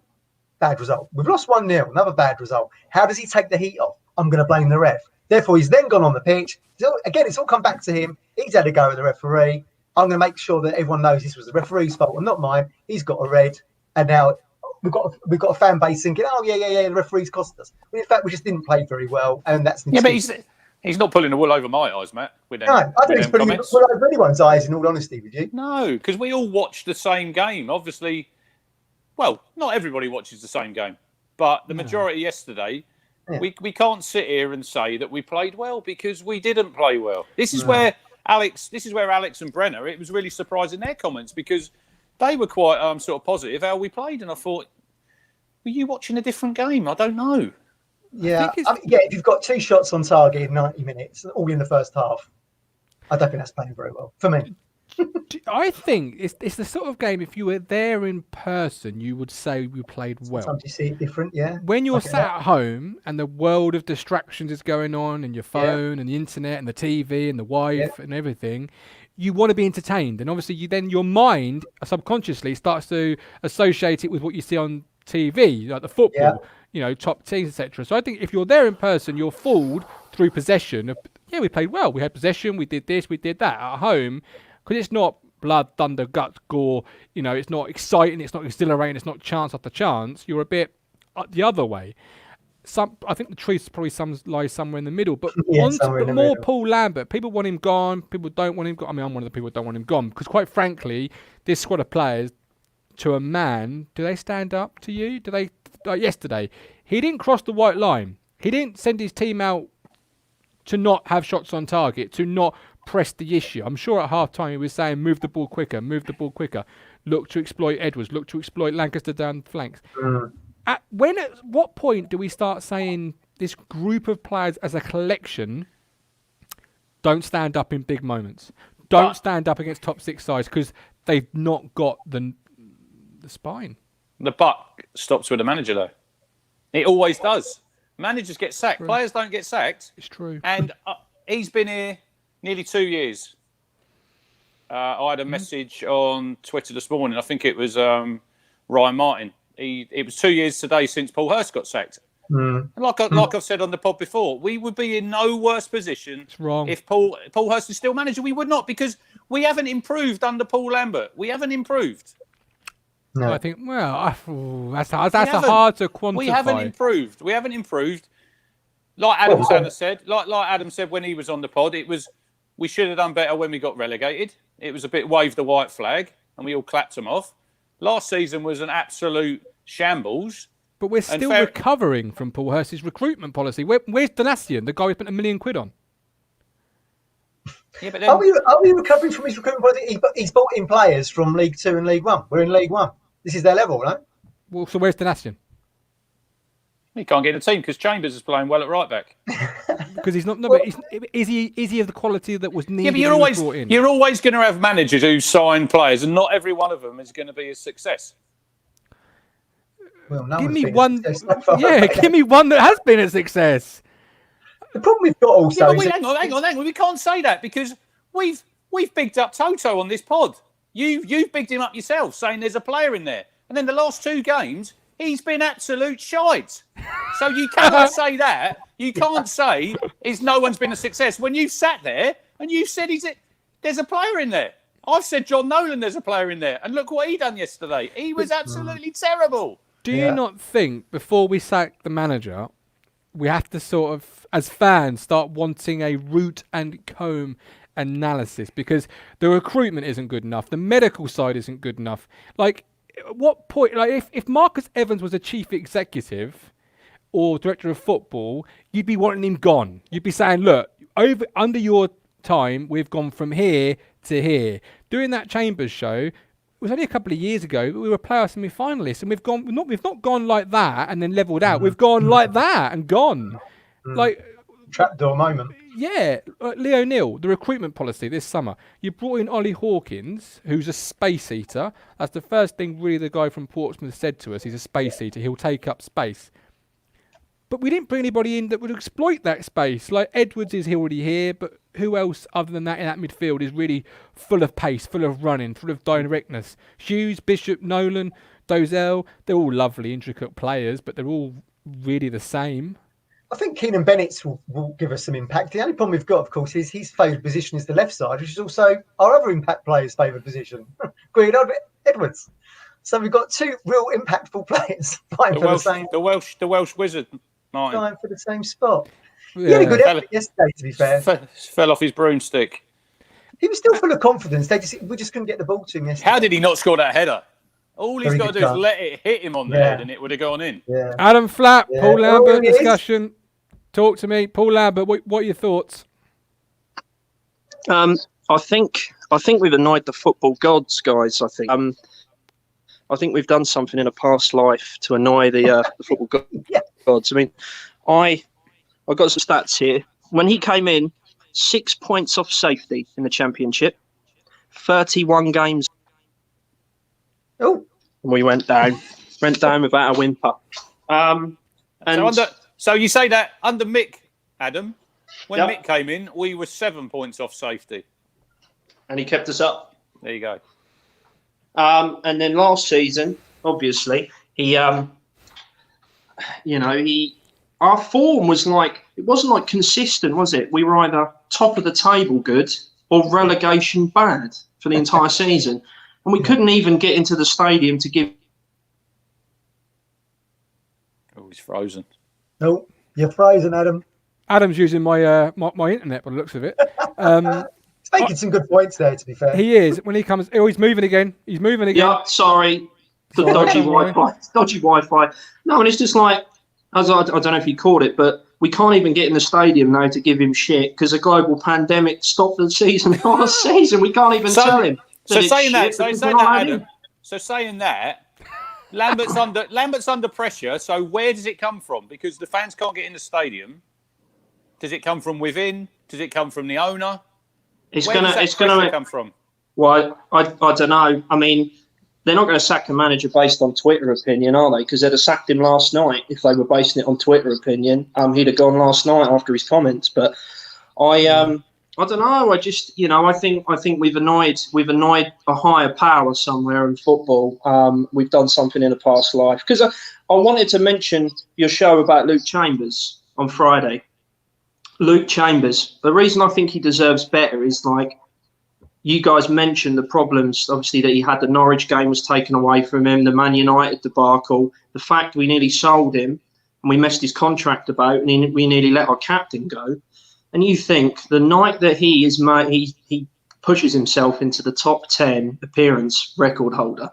bad result. We've lost 1-0, another bad result. How does he take the heat off? I'm going to blame the ref. Therefore, he's then gone on the pitch. So again, it's all come back to him. He's had a go at the referee. I'm going to make sure that everyone knows this was the referee's fault and not mine. He's got a red, and now. We've got a fan base thinking, oh yeah, the referees cost us. But in fact, we just didn't play very well, and that's but he's not pulling the wool over my eyes, Matt. No, I think he's pulling the wool over anyone's eyes. In all honesty, would you? No, because we all watched the same game. Obviously, well, not everybody watches the same game, but the majority yesterday. Yeah. We can't sit here and say that we played well because we didn't play well. This is where Alex and Brenner. It was really surprising their comments because they were quite sort of positive how we played, and I thought. Were you watching a different game? I don't know. Yeah, if you've got 2 shots on target in 90 minutes, all in the first half, I don't think that's playing very well for me. I think it's the sort of game, if you were there in person, you would say we played well. Sometimes you see it different, yeah. When you're sat at home and the world of distractions is going on, and your phone and the internet and the TV and the wife and everything, you want to be entertained. And obviously your mind subconsciously starts to associate it with what you see on TV, like the football, top teams, etc. So I think if you're there in person, you're fooled through possession. We played well. We had possession. We did this. We did that. At home, because it's not blood, thunder, guts, gore. It's not exciting. It's not exhilarating. It's not chance after chance. You're a bit the other way. I think the truth probably lies somewhere in the middle. But more Paul Lambert. People want him gone. People don't want him gone. I mean, I'm one of the people that don't want him gone because, quite frankly, this squad of players, to a man, do they stand up to you? Do they? Like yesterday, he didn't cross the white line. He didn't send his team out to not have shots on target, to not press the issue. I'm sure at half time he was saying, move the ball quicker, look to exploit Edwards, look to exploit Lancaster down the flanks. At what point do we start saying this group of players as a collection don't stand up in big moments, don't stand up against top six sides because they've not got the spine? The buck stops with the manager, though. It always does. Managers get sacked. Players don't get sacked. It's true. And he's been here nearly 2 years. I had a message on Twitter this morning. I think it was Ryan Martin. It was 2 years today since Paul Hurst got sacked. And like I've said on the pod before, we would be in no worse position if Paul Hurst is still manager. We would not, because we haven't improved under Paul Lambert. We haven't improved. No. I think, that's hard to quantify. We haven't improved. Like Adam said, like Adam said when he was on the pod, we should have done better when we got relegated. It was a bit wave the white flag, and we all clapped them off. Last season was an absolute shambles. But we're still recovering from Paul Hurst's recruitment policy. Where's Doncaster, the guy we spent £1 million on? Yeah, but then, are we recovering from his recruitment policy? He's brought in players from League 2 and League 1. We're in League 1. This is their level, right? Well, so where's Doncaster? He can't get in the team because Chambers is playing well at right back. Because he's not. No, but is he of the quality that was needed? Yeah, but you're always going to have managers who sign players, and not every one of them is going to be a success. Well, give me one. Give me one that has been a success. The problem we've got also. Yeah, hang on. We can't say that because we've bigged up Toto on this pod. You've bigged him up yourself, saying there's a player in there, and then the last 2 games he's been absolute shite. So you cannot say that. You can't say no one's been a success when you sat there and you said there's a player in there. I've said John Nolan, there's a player in there, and look what he done yesterday. He was absolutely terrible. Do you not think before we sack the manager, we have to sort of, as fans, start wanting a root and comb analysis? Because the recruitment isn't good enough. The medical side isn't good enough. Like, at what point, like if Marcus Evans was a chief executive or director of football, you'd be wanting him gone. You'd be saying, look, under your time, we've gone from here to here. Doing that Chambers show, it was only a couple of years ago, but we were playoff semi-finalists, and we've not gone like that and then levelled out. We've gone like that and gone. Like trapdoor moment. Yeah, Leo Neal, the recruitment policy this summer. You brought in Ollie Hawkins, who's a space eater. That's the first thing really the guy from Portsmouth said to us. He's a space eater. He'll take up space. But we didn't bring anybody in that would exploit that space. Like Edwards is already here, but who else other than that in that midfield is really full of pace, full of running, full of directness? Hughes, Bishop, Nolan, Dozell, they're all lovely, intricate players, but they're all really the same. I think Keenan Bennett will give us some impact. The only problem we've got, of course, is his favoured position is the left side, which is also our other impact player's favoured position, Green Edwards. So we've got 2 real impactful players fighting for the same. The Welsh wizard, Martin. Fighting for the same spot. He had a good effort yesterday, to be fair. Fell off his broomstick. He was still full of confidence. We just couldn't get the ball to him yesterday. How did he not score that header? All he's got to do is let it hit him on the head and it would have gone in. Yeah. Adam Flapp, Paul Lambert discussion. Talk to me. Paul Lambert, what are your thoughts? I think we've annoyed the football gods, guys. I think we've done something in a past life to annoy the football gods. I mean, I got some stats here. When he came in, 6 points off safety in the Championship, 31 games. Oh, and we went down without a whimper. So you say that under Mick, Adam, when Yep. Mick came in, we were 7 points off safety. And he kept us up. There you go. And then last season, obviously, our form was it wasn't consistent, was it? We were either top of the table good or relegation bad for the entire season. And we couldn't even get into the stadium to give. Oh, he's frozen. no, you're frozen, Adam. Adam's using my my internet by the looks of it. He's making some good points there, to be fair. He is. When he comes, he's moving again. He's moving again. Yeah, sorry. The dodgy Wi-Fi. No, and it's just I don't know if you caught it, but we can't even get in the stadium now to give him shit because a global pandemic stopped the season last season. We can't even tell him. Saying that, Lambert's under pressure. So where does it come from? Because the fans can't get in the stadium. Does it come from within? Does it come from the owner? It's Where gonna come from. Well, I don't know. I mean, they're not going to sack a manager based on Twitter opinion, are they? Because they'd have sacked him last night if they were basing it on Twitter opinion. He'd have gone last night after his comments. But I don't know. I just, I think we've annoyed a higher power somewhere in football. We've done something in a past life. Because I wanted to mention your show about Luke Chambers on Friday. Luke Chambers. The reason I think he deserves better is you guys mentioned the problems, obviously, that he had. The Norwich game was taken away from him, the Man United debacle, the fact we nearly sold him and we messed his contract about and we nearly let our captain go. And you think the night that he pushes himself into the top 10 appearance record holder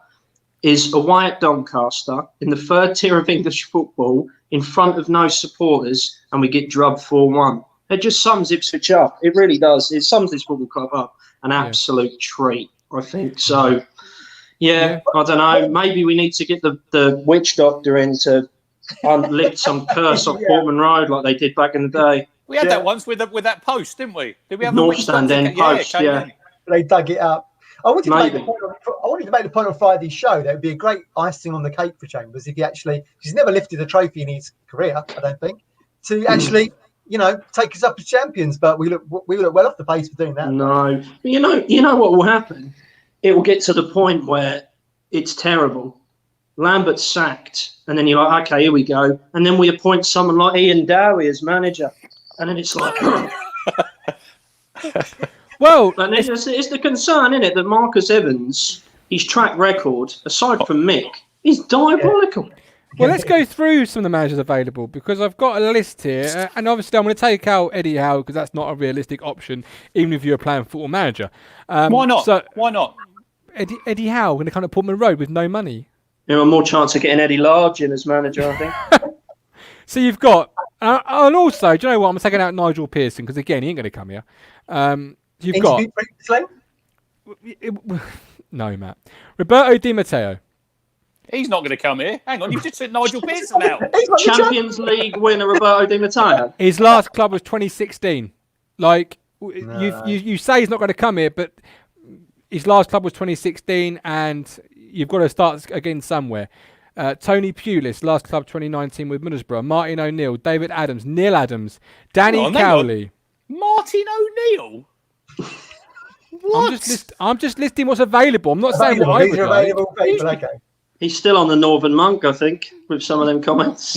is away at Doncaster in the third tier of English football in front of no supporters and we get drubbed 4-1. It just sums Ipswich up. It really does. It sums this football club up. An absolute treat, I think. So, I don't know. Maybe we need to get the witch doctor in to lift some curse off Portman Road like they did back in the day. We had that once with that post, didn't we? Did we have North Stand End post? Yeah. They dug it up. I wanted to make the point on Friday's show that it would be a great icing on the cake for Chambers if he's never lifted a trophy in his career, I don't think, to actually take us up as champions. But we look well off the pace for doing that. No, you know what will happen? It will get to the point where it's terrible. Lambert's sacked, and then you're like, okay, here we go, and then we appoint someone like Ian Dowie as manager, and then it's like, well, and it's the concern, isn't it, that Marcus Evans, his track record, aside from Mick, is diabolical. Yeah. Well, let's go through some of the managers available because I've got a list here, and obviously I'm going to take out Eddie Howe because that's not a realistic option, even if you're a playing football manager. Why not? Why not? Eddie Howe going to come to Portman Road with no money. More chance of getting Eddie Large in as manager, I think. So you've got, and also, do you know what? I'm taking out Nigel Pearson because again, he ain't going to come here. You've got. No, Matt. Roberto Di Matteo. He's not going to come here. Hang on, you've just said Nigel Pearson out. Champions League winner Roberto Di Matteo. His last club was 2016. You say he's not going to come here, but his last club was 2016, and you've got to start again somewhere. Tony Pulis, last club 2019 with Middlesbrough. Martin O'Neill, David Adams, Neil Adams, Danny Cowley. Martin O'Neill? What? I'm just listing what's available. I'm not saying what I would like. He's still on the Northern Monk, I think, with some of them comments.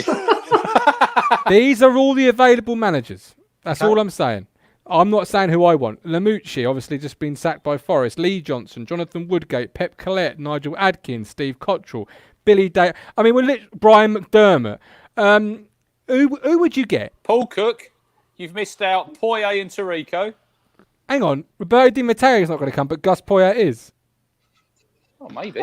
These are all the available managers. That's all I'm saying. I'm not saying who I want. Lamucci, obviously, just been sacked by Forest. Lee Johnson, Jonathan Woodgate, Pep Collette, Nigel Adkins, Steve Cottrell, Billy Day. I mean, Brian McDermott. Who would you get? Paul Cook. You've missed out Poyet and Tarico. Hang on. Roberto Di Matteo is not going to come, but Gus Poyet is. Oh, maybe.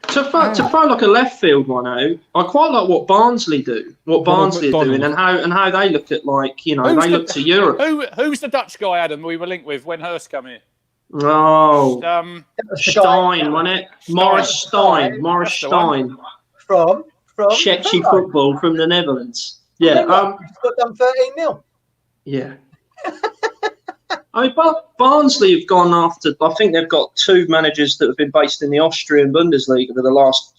To throw like a left field one out, I quite like what Barnsley do, what Barnsley are doing, and how they look at they look to Europe. Who's the Dutch guy, Adam, we were linked with when Hurst came here? Oh, Stein, wasn't it? Morris Stein. From Czechia football from the Netherlands. Yeah. Just got done 13-0. Yeah. I mean, Barnsley have gone after. I think they've got 2 managers that have been based in the Austrian Bundesliga for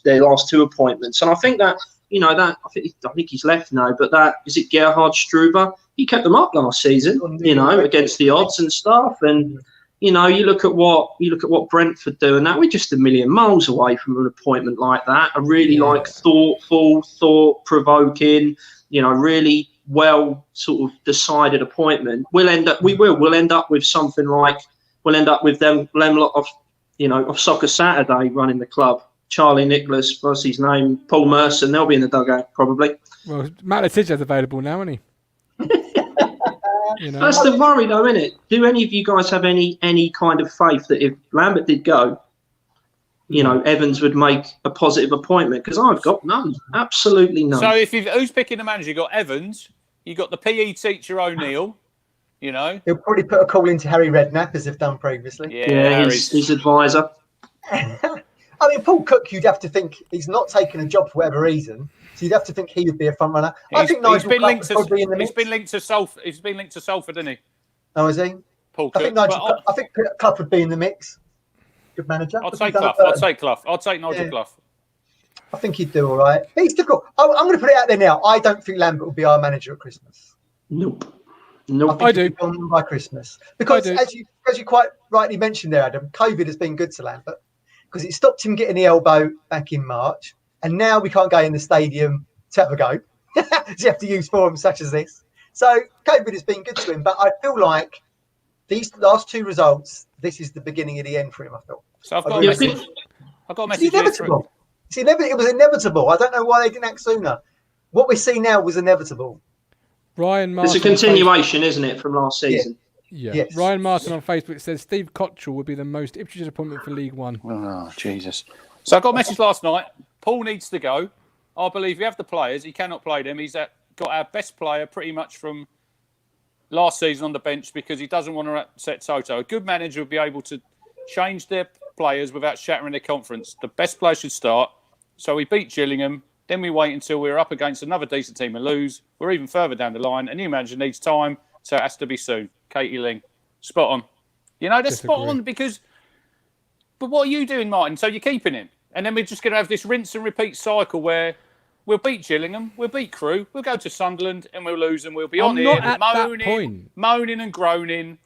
their last 2 appointments, and I think that I think he's left now. But that is it. Gerhard Struber, he kept them up last season, against the odds and stuff. And you look at what Brentford do, and that we're just a million miles away from an appointment like that. A really thoughtful, thought-provoking, really well sort of decided appointment. We'll end up with something like them lot of Soccer Saturday running the club. Charlie Nicholas, what's his name? Paul Merson, they'll be in the dugout probably. Well, Matt Letizier's available now, isn't he? That's the worry though, isn't it? Do any of you guys have any kind of faith that if Lambert did go, Evans would make a positive appointment? Because I've got none, absolutely none. So who's picking the manager? You got Evans, you got the PE teacher O'Neill. He'll probably put a call into Harry Redknapp as they've done previously. Yeah, his advisor. I mean, Paul Cook, you'd have to think he's not taken a job for whatever reason, so you'd have to think he would be a front runner. I think Nigel Clough would probably be in the mix. He's been linked to Salford. He's been linked to Salford, isn't he? Oh, is he? Paul Cook. I think Clough would be in the mix. Good manager. I'll take Clough. I'll take Nigel Clough. I think he'd do all right. He's difficult. I'm going to put it out there now. I don't think Lambert will be our manager at Christmas. Nope. I do. By Christmas, because as you quite rightly mentioned there, Adam, COVID has been good to Lambert because it stopped him getting the elbow back in March, and now we can't go in the stadium to have a go. So you have to use forums such as this. So COVID has been good to him, but I feel like these last 2 results, this is the beginning of the end for him. I feel. So I've got a message. It was inevitable. I don't know why they didn't act sooner. What we see now was inevitable. Ryan Martin. It's a continuation, isn't it, from last season? Yeah. Yes. Ryan Martin on Facebook says Steve Cottrell would be the most Ipswich appointment for League One. Oh, Jesus. So I got a message last night. Paul needs to go. I believe we have the players. He cannot play them. He's got our best player pretty much from last season on the bench because he doesn't want to upset Toto. A good manager will be able to change their players without shattering their confidence. The best player should start. So we beat Gillingham. Then we wait until we're up against another decent team and lose. We're even further down the line. A new manager needs time, so it has to be soon. Katie Ling. Spot on. They're spot on because... But what are you doing, Martin? So you're keeping him. And then we're just going to have this rinse and repeat cycle where we'll beat Gillingham, we'll beat Crewe, we'll go to Sunderland and we'll lose and we'll be on here moaning and groaning.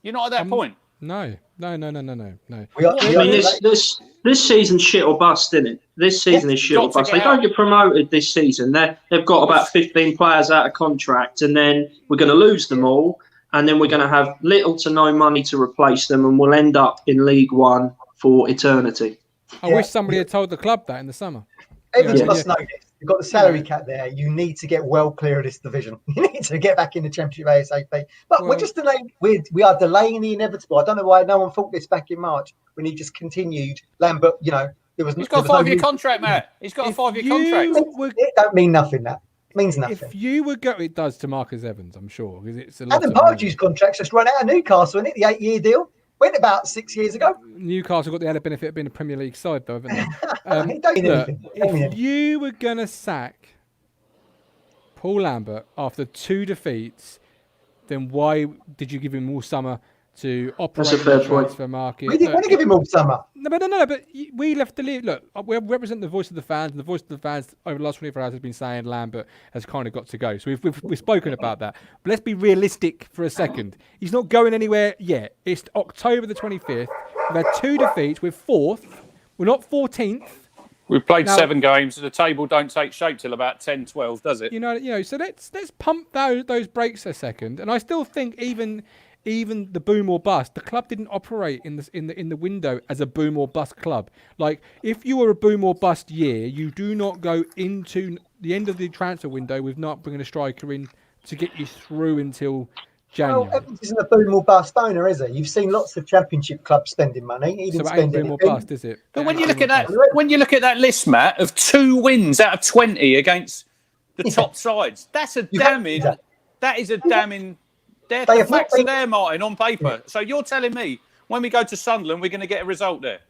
You're not at that point. No. This season's shit or bust, isn't it? This season is shit or bust. They don't get promoted this season. They've got about 15 players out of contract, and then we're going to lose them all, and then we're going to have little to no money to replace them, and we'll end up in League One for eternity. I wish somebody had told the club that in the summer. Everyone must know this. You've got the salary cap there. You need to get well clear of this division. You need to get back in the Championship ASAP. But we're just delaying. We are delaying the inevitable. I don't know why no one thought this back in March when he just continued. Lambert, he's got a 5-year contract, Matt. He's got a 5-year contract. It don't mean nothing. That means nothing. If you would go, it does to Marcus Evans, I'm sure, because it's a lot. Adam Pardew's contract's just run out of Newcastle, isn't it? The 8-year deal went about 6 years ago. Newcastle got the added benefit of being a Premier League side, though, haven't they? If you were going to sack Paul Lambert after 2 defeats, then why did you give him all summer to operate the transfer market? We didn't want to give him all summer. No, but we left the league. Look, we represent the voice of the fans, and the voice of the fans over the last 24 hours has been saying Lambert has kind of got to go. So we've spoken about that. But let's be realistic for a second. He's not going anywhere yet. It's October the 25th. We've had 2 defeats. We're 4th. We're not 14th. We've played 7 games. The table don't take shape till about 10, 12, does it? So let's pump those brakes a second. And I still think even the boom or bust, the club didn't operate in the window as a boom or bust club. Like, if you were a boom or bust year, you do not go into the end of the transfer window with not bringing a striker in to get you through until January. Well, Evans isn't a boom or bust owner, is he? You've seen lots of Championship clubs spending money. He didn't spend anything. Boom or bust, is it? But when you look at that list, Matt, of 2 wins out of 20 against the top sides, that's a damning. That is a damning. They're the facts are there, Martin, on paper. So you're telling me when we go to Sunderland, we're going to get a result there?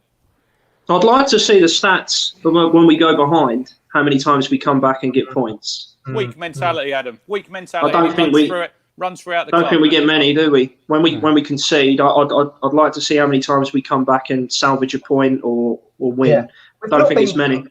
I'd like to see the stats when we go behind, how many times we come back and get points. Weak mentality, Adam. Weak mentality. I don't think runs throughout the I don't club. think we get many, do we? When we concede, I'd like to see how many times we come back and salvage a point or win. Yeah. I don't think it's many.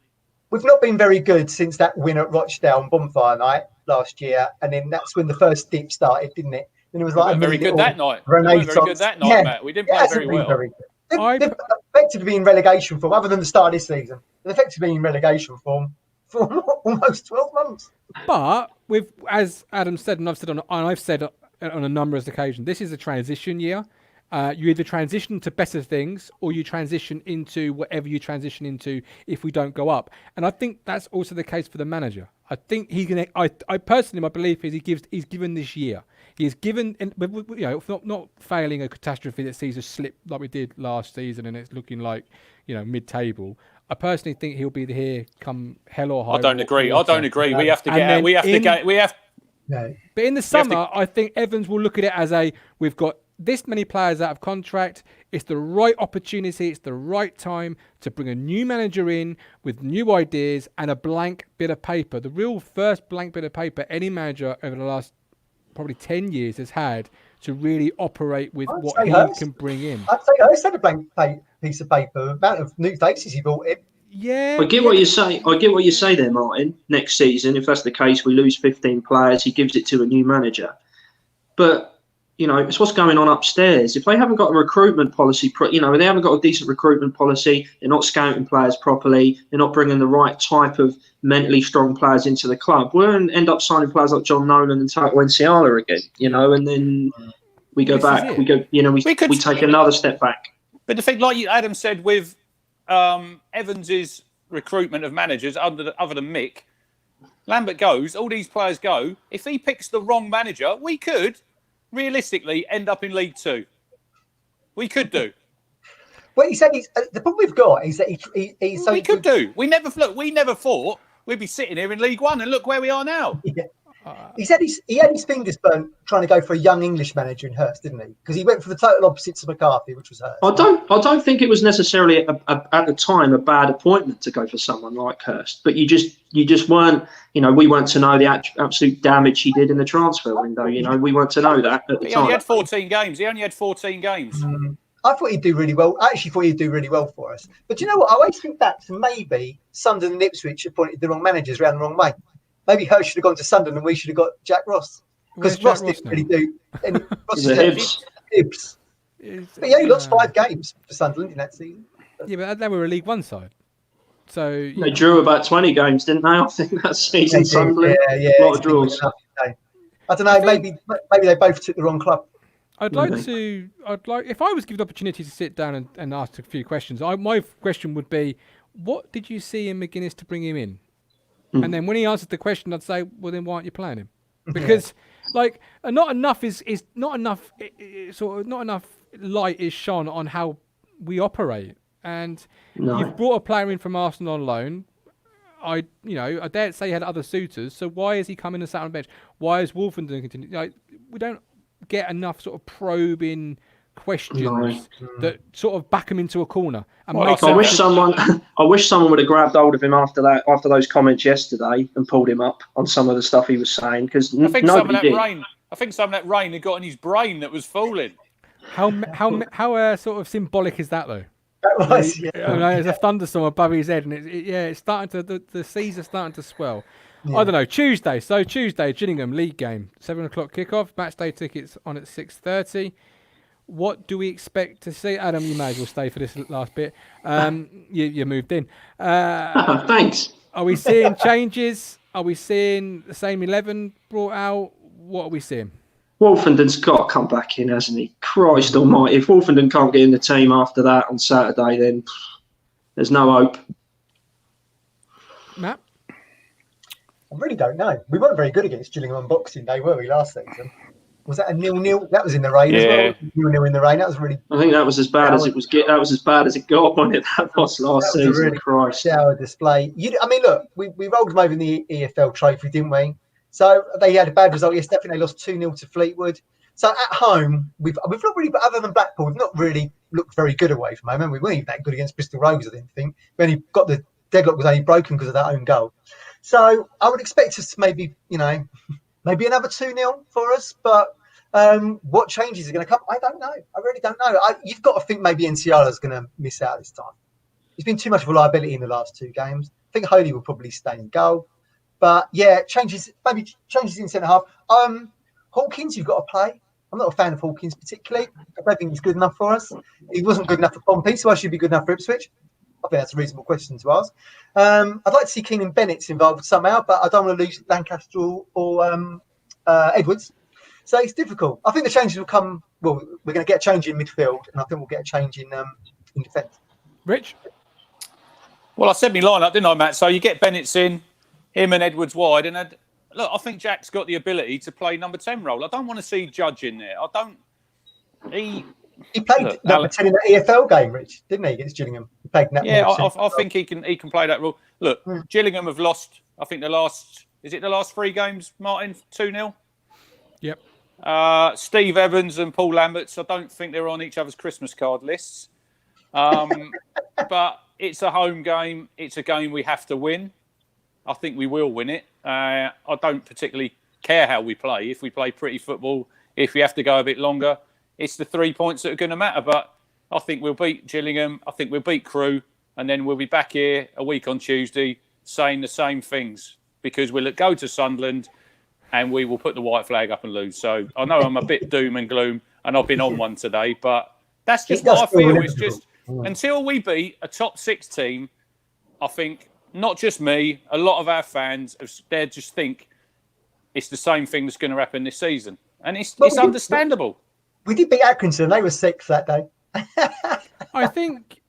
We've not been very good since that win at Rochdale on Bonfire Night last year, and then that's when the first dip started, didn't it? And it was like very good that night. Matt. We didn't play very well. They've effectively been in relegation form, other than the start of this season. They've effectively been in relegation form for almost 12 months. But as Adam said, and I've said on a number of occasions, this is a transition year. You either transition to better things or you transition into whatever you transition into if we don't go up. And I think that's also the case for the manager. I think he's going to, I personally, my belief is he's given this year. He's given, not failing a catastrophe that sees us slip like we did last season and it's looking like, mid-table. I personally think he'll be here come hell or high. I don't agree. We have to get. No. But in the summer, I think Evans will look at it as we've got this many players out of contract. It's the right opportunity. It's the right time to bring a new manager in with new ideas and a blank bit of paper. The real first blank bit of paper any manager over the last probably 10 years has had to really operate with what he can bring in. I'd say Hurst had a blank piece of paper. The amount of new faces he brought in. Yeah. I get what you say there, Martin. Next season, if that's the case, we lose 15 players. He gives it to a new manager. But it's what's going on upstairs. If they haven't got a recruitment policy, they haven't got a decent recruitment policy, they're not scouting players properly, they're not bringing the right type of mentally strong players into the club, we'll end up signing players like John Nolan and Taco Enciala again, and then we go back, we take another step back. But the thing, like Adam said, with Evans's recruitment of managers, other than Mick, Lambert goes, all these players go. If he picks the wrong manager, we could realistically end up in League Two. We could do. Well, he said the problem we've got is that he's so. We could do. We never thought we'd be sitting here in League One, and look where we are now. Yeah. He said he had his fingers burnt trying to go for a young English manager in Hurst, didn't he? Because he went for the total opposite to McCarthy, which was Hurst. I don't think it was necessarily at the time a bad appointment to go for someone like Hurst, but you just weren't. We weren't to know the absolute damage he did in the transfer window. We weren't to know that at the time. He only had 14 games. I thought he'd do really well. I actually thought he'd do really well for us. But you know what? I always think back to maybe Sunderland and Ipswich appointed the wrong managers around the wrong way. Maybe Hurst should have gone to Sunderland and we should have got Jack Ross. Because Ross didn't really do. And Ross is Hibs. But he lost 5 games for Sunderland in that season. Yeah, but they were a League One side. So they drew about 20 games, didn't they? I think that season. Sunderland. Yeah. A lot of draws. I don't know. Maybe they both took the wrong club. I'd like if I was given the opportunity to sit down and ask a few questions. My question would be, what did you see in McGuinness to bring him in? And then when he answered the question, I'd say, well, then why aren't you playing him? Because not enough light is shone on how we operate. And you've brought a player in from Arsenal on loan. I dare say he had other suitors. So why is he coming and sat on the bench? Why is Wolfenden continue? We don't get enough sort of probing questions that sort of back him into a corner. And I wish someone would have grabbed hold of him after those comments yesterday and pulled him up on some of the stuff he was saying, because nobody did. I think some of that rain had got in his brain that was falling. How sort of symbolic is that though? That was, there's a thunderstorm above his head, and it's starting to the seas are starting to swell. Yeah. I don't know. Tuesday, Gillingham League game, 7:00 kickoff. Match day tickets on at 6:30. What do we expect to see? Adam, you may as well stay for this last bit. You moved in. Thanks. Are we seeing changes? Are we seeing the same 11 brought out? What are we seeing? Wolfenden's got to come back in, hasn't he? Christ almighty. If Wolfenden can't get in the team after that on Saturday, then there's no hope. Matt? I really don't know. We weren't very good against Gillingham on Boxing Day, were we, last season? Was that a 0-0? That was in the rain as well. 0-0 in the rain. That was really. I think that was as bad as it was. That was as bad as it got, wasn't it? That was last season. A really Christ. Shower display. Look, we rolled them over in the EFL Trophy, didn't we? So they had a bad result yesterday. I think they lost 2-0 to Fleetwood. So at home, we've not really, but other than Blackpool, we've not really looked very good away from home. And we weren't even that good against Bristol Rovers, I didn't think. We only got the deadlock was only broken because of that own goal. So I would expect us to maybe another 2-0 for us. But What changes are going to come? I don't know. I really don't know. You've got to think maybe Enciala's going to miss out this time. He's been too much of a liability in the last 2 games. I think Holy will probably stay in goal. But yeah, maybe changes in centre half. Hawkins, you've got to play. I'm not a fan of Hawkins particularly. I don't think he's good enough for us. He wasn't good enough for Pompey, so I should be good enough for Ipswich. I think that's a reasonable question to ask. I'd like to see Keenan Bennett's involved somehow, but I don't want to lose Lancaster or Edwards. So it's difficult. I think the changes will come. Well, we're going to get a change in midfield, and I think we'll get a change in defence. Rich? Well, I said my lineup, didn't I, Matt? So you get Bennett's in, him and Edwards wide, and look, I think Jack's got the ability to play number 10 role. I don't want to see Judge in there. He played number 10 in the EFL game, Rich, didn't he, against Gillingham? He played that. Yeah, I think he can play that role. Look, Gillingham have lost. I think the last 3 games, Martin, 2-0. Yep. Steve Evans and Paul Lambert. I don't think they're on each other's Christmas card lists. But it's a home game. It's a game we have to win. I think we will win it. I don't particularly care how we play. If we play pretty football, if we have to go a bit longer, it's the 3 points that are going to matter. But I think we'll beat Gillingham. I think we'll beat Crewe. And then we'll be back here a week on Tuesday saying the same things because we'll go to Sunderland and we will put the white flag up and lose. So I know I'm a bit doom and gloom and I've been on one today, but that's just what I feel. It's just until we beat a top 6 team, I think not just me, a lot of our fans, they just think it's the same thing that's going to happen this season. And it's understandable. We did beat Atkinson. They were 6 that day. I think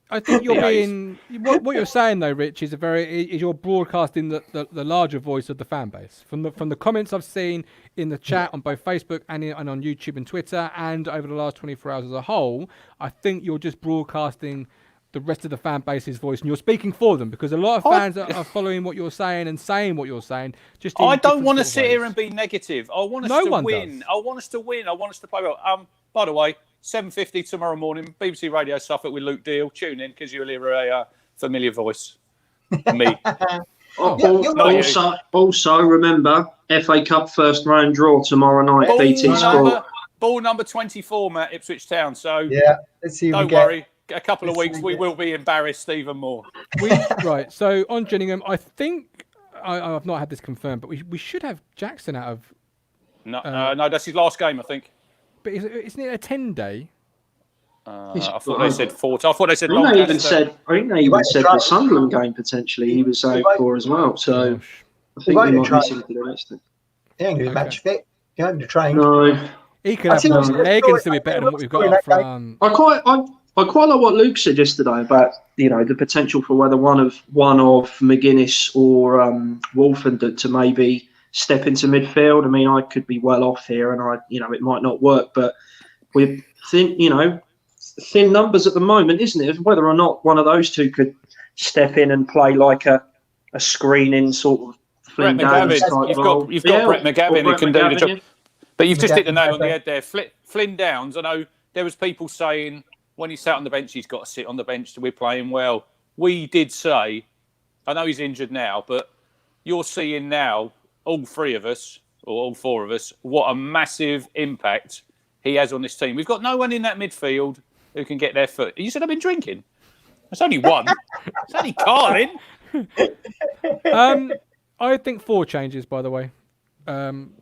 you're being what you're saying though, Rich, is you're broadcasting the larger voice of the fan base. From the comments I've seen in the chat on both Facebook and on YouTube and Twitter and over the last 24 hours as a whole, I think you're just broadcasting the rest of the fan base's voice, and you're speaking for them because a lot of fans are following what you're saying and saying what you're saying. I don't want to sit here and be negative. I want us to win. I want us to win. I want us to play well. By the way, 7:50 tomorrow morning, BBC Radio Suffolk with Luke Deal. Tune in because you'll hear a familiar voice. Me. Also, remember, FA Cup first round draw tomorrow night. BT Sport. Ball number 24, Matt, Ipswich Town. So yeah, let's see. Don't worry. A couple of weeks, we will be embarrassed even more. Right. So on Gillingham, I think I've not had this confirmed, but we should have Jackson out of. No, that's his last game, I think. But isn't it a 10-day? I thought they said 40. I thought they said. I think they even said the Sunderland game potentially he was out for as well. So I think we might miss him for the next thing. He ain't going to match fit. He ain't going to train. No. He could have some legs and still be better than what we've got up front. I quite like what Luke said yesterday about the potential for whether one of McGuinness or Wolfenden to maybe step into midfield. I mean, I could be well off here, and it might not work, but we're thin numbers at the moment, isn't it? Whether or not one of those two could step in and play like a screening sort of. Brett McGavin. You've got Brett McGavin who can do the job. But you've just hit the nail on the head there. Flynn Downs. I know there was people saying when he sat on the bench, he's got to sit on the bench. We're playing well. We did say, I know he's injured now, but you're seeing now, all 3 of us, or all 4 of us, what a massive impact he has on this team. We've got no one in that midfield who can get their foot. You said I've been drinking. There's only one. It's only Carlin. I think 4 changes, by the way.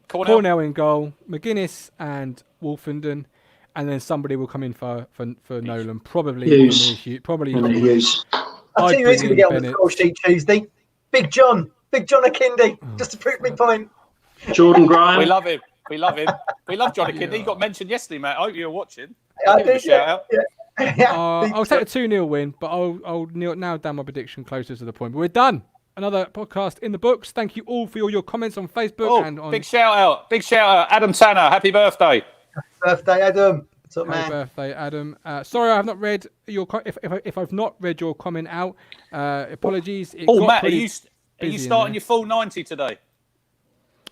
Cornell in goal, McGuinness and Wolfenden, and then somebody will come in for Nolan. Probably Hughes. Hughes. I'll tell you who's going to get on the score sheet Tuesday. Big John Akindi, just to prove my point. Jordan Graham. We love him. We love John Akindi. He got mentioned yesterday, mate. I hope you were watching. I did. I'll take a 2-0 win, but I'll now down my prediction closer to the point. But we're done. Another podcast in the books. Thank you all for all your comments on Facebook and on. Big shout out, Adam Tanner. Happy birthday. Happy birthday, Adam. What's up, man? Happy birthday, Adam. Sorry, I have not read your. If I've not read your comment out, apologies. Matt, are you starting your full 90 today?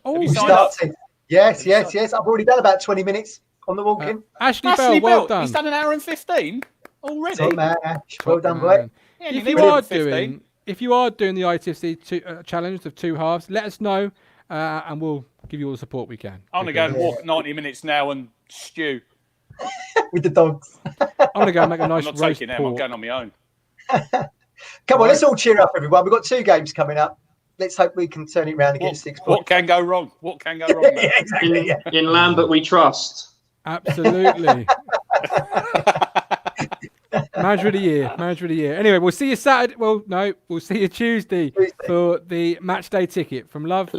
Oh, you started. Yes. I've already done about 20 minutes on the walk-in. Ashley Bell, well done. He's done an hour and 15 already. Oh, man. Well done, boy. If you are doing the ITFC challenge of 2 halves, let us know. and we'll give you all the support we can. I'm going to go and walk 90 minutes now and stew. With the dogs. I'm going to go and make a nice I'm not roast taking them, pork. I'm going on my own. Come on, let's all cheer up, everyone. We've got 2 games coming up. Let's hope we can turn it around and get 6 points. What can go wrong? What can go wrong? Yeah, exactly, yeah. In Lambert, we trust. Absolutely. Manager of the year. Manager of the year. Anyway, we'll see you Saturday. Well, no, we'll see you Tuesday for the match day ticket from Love.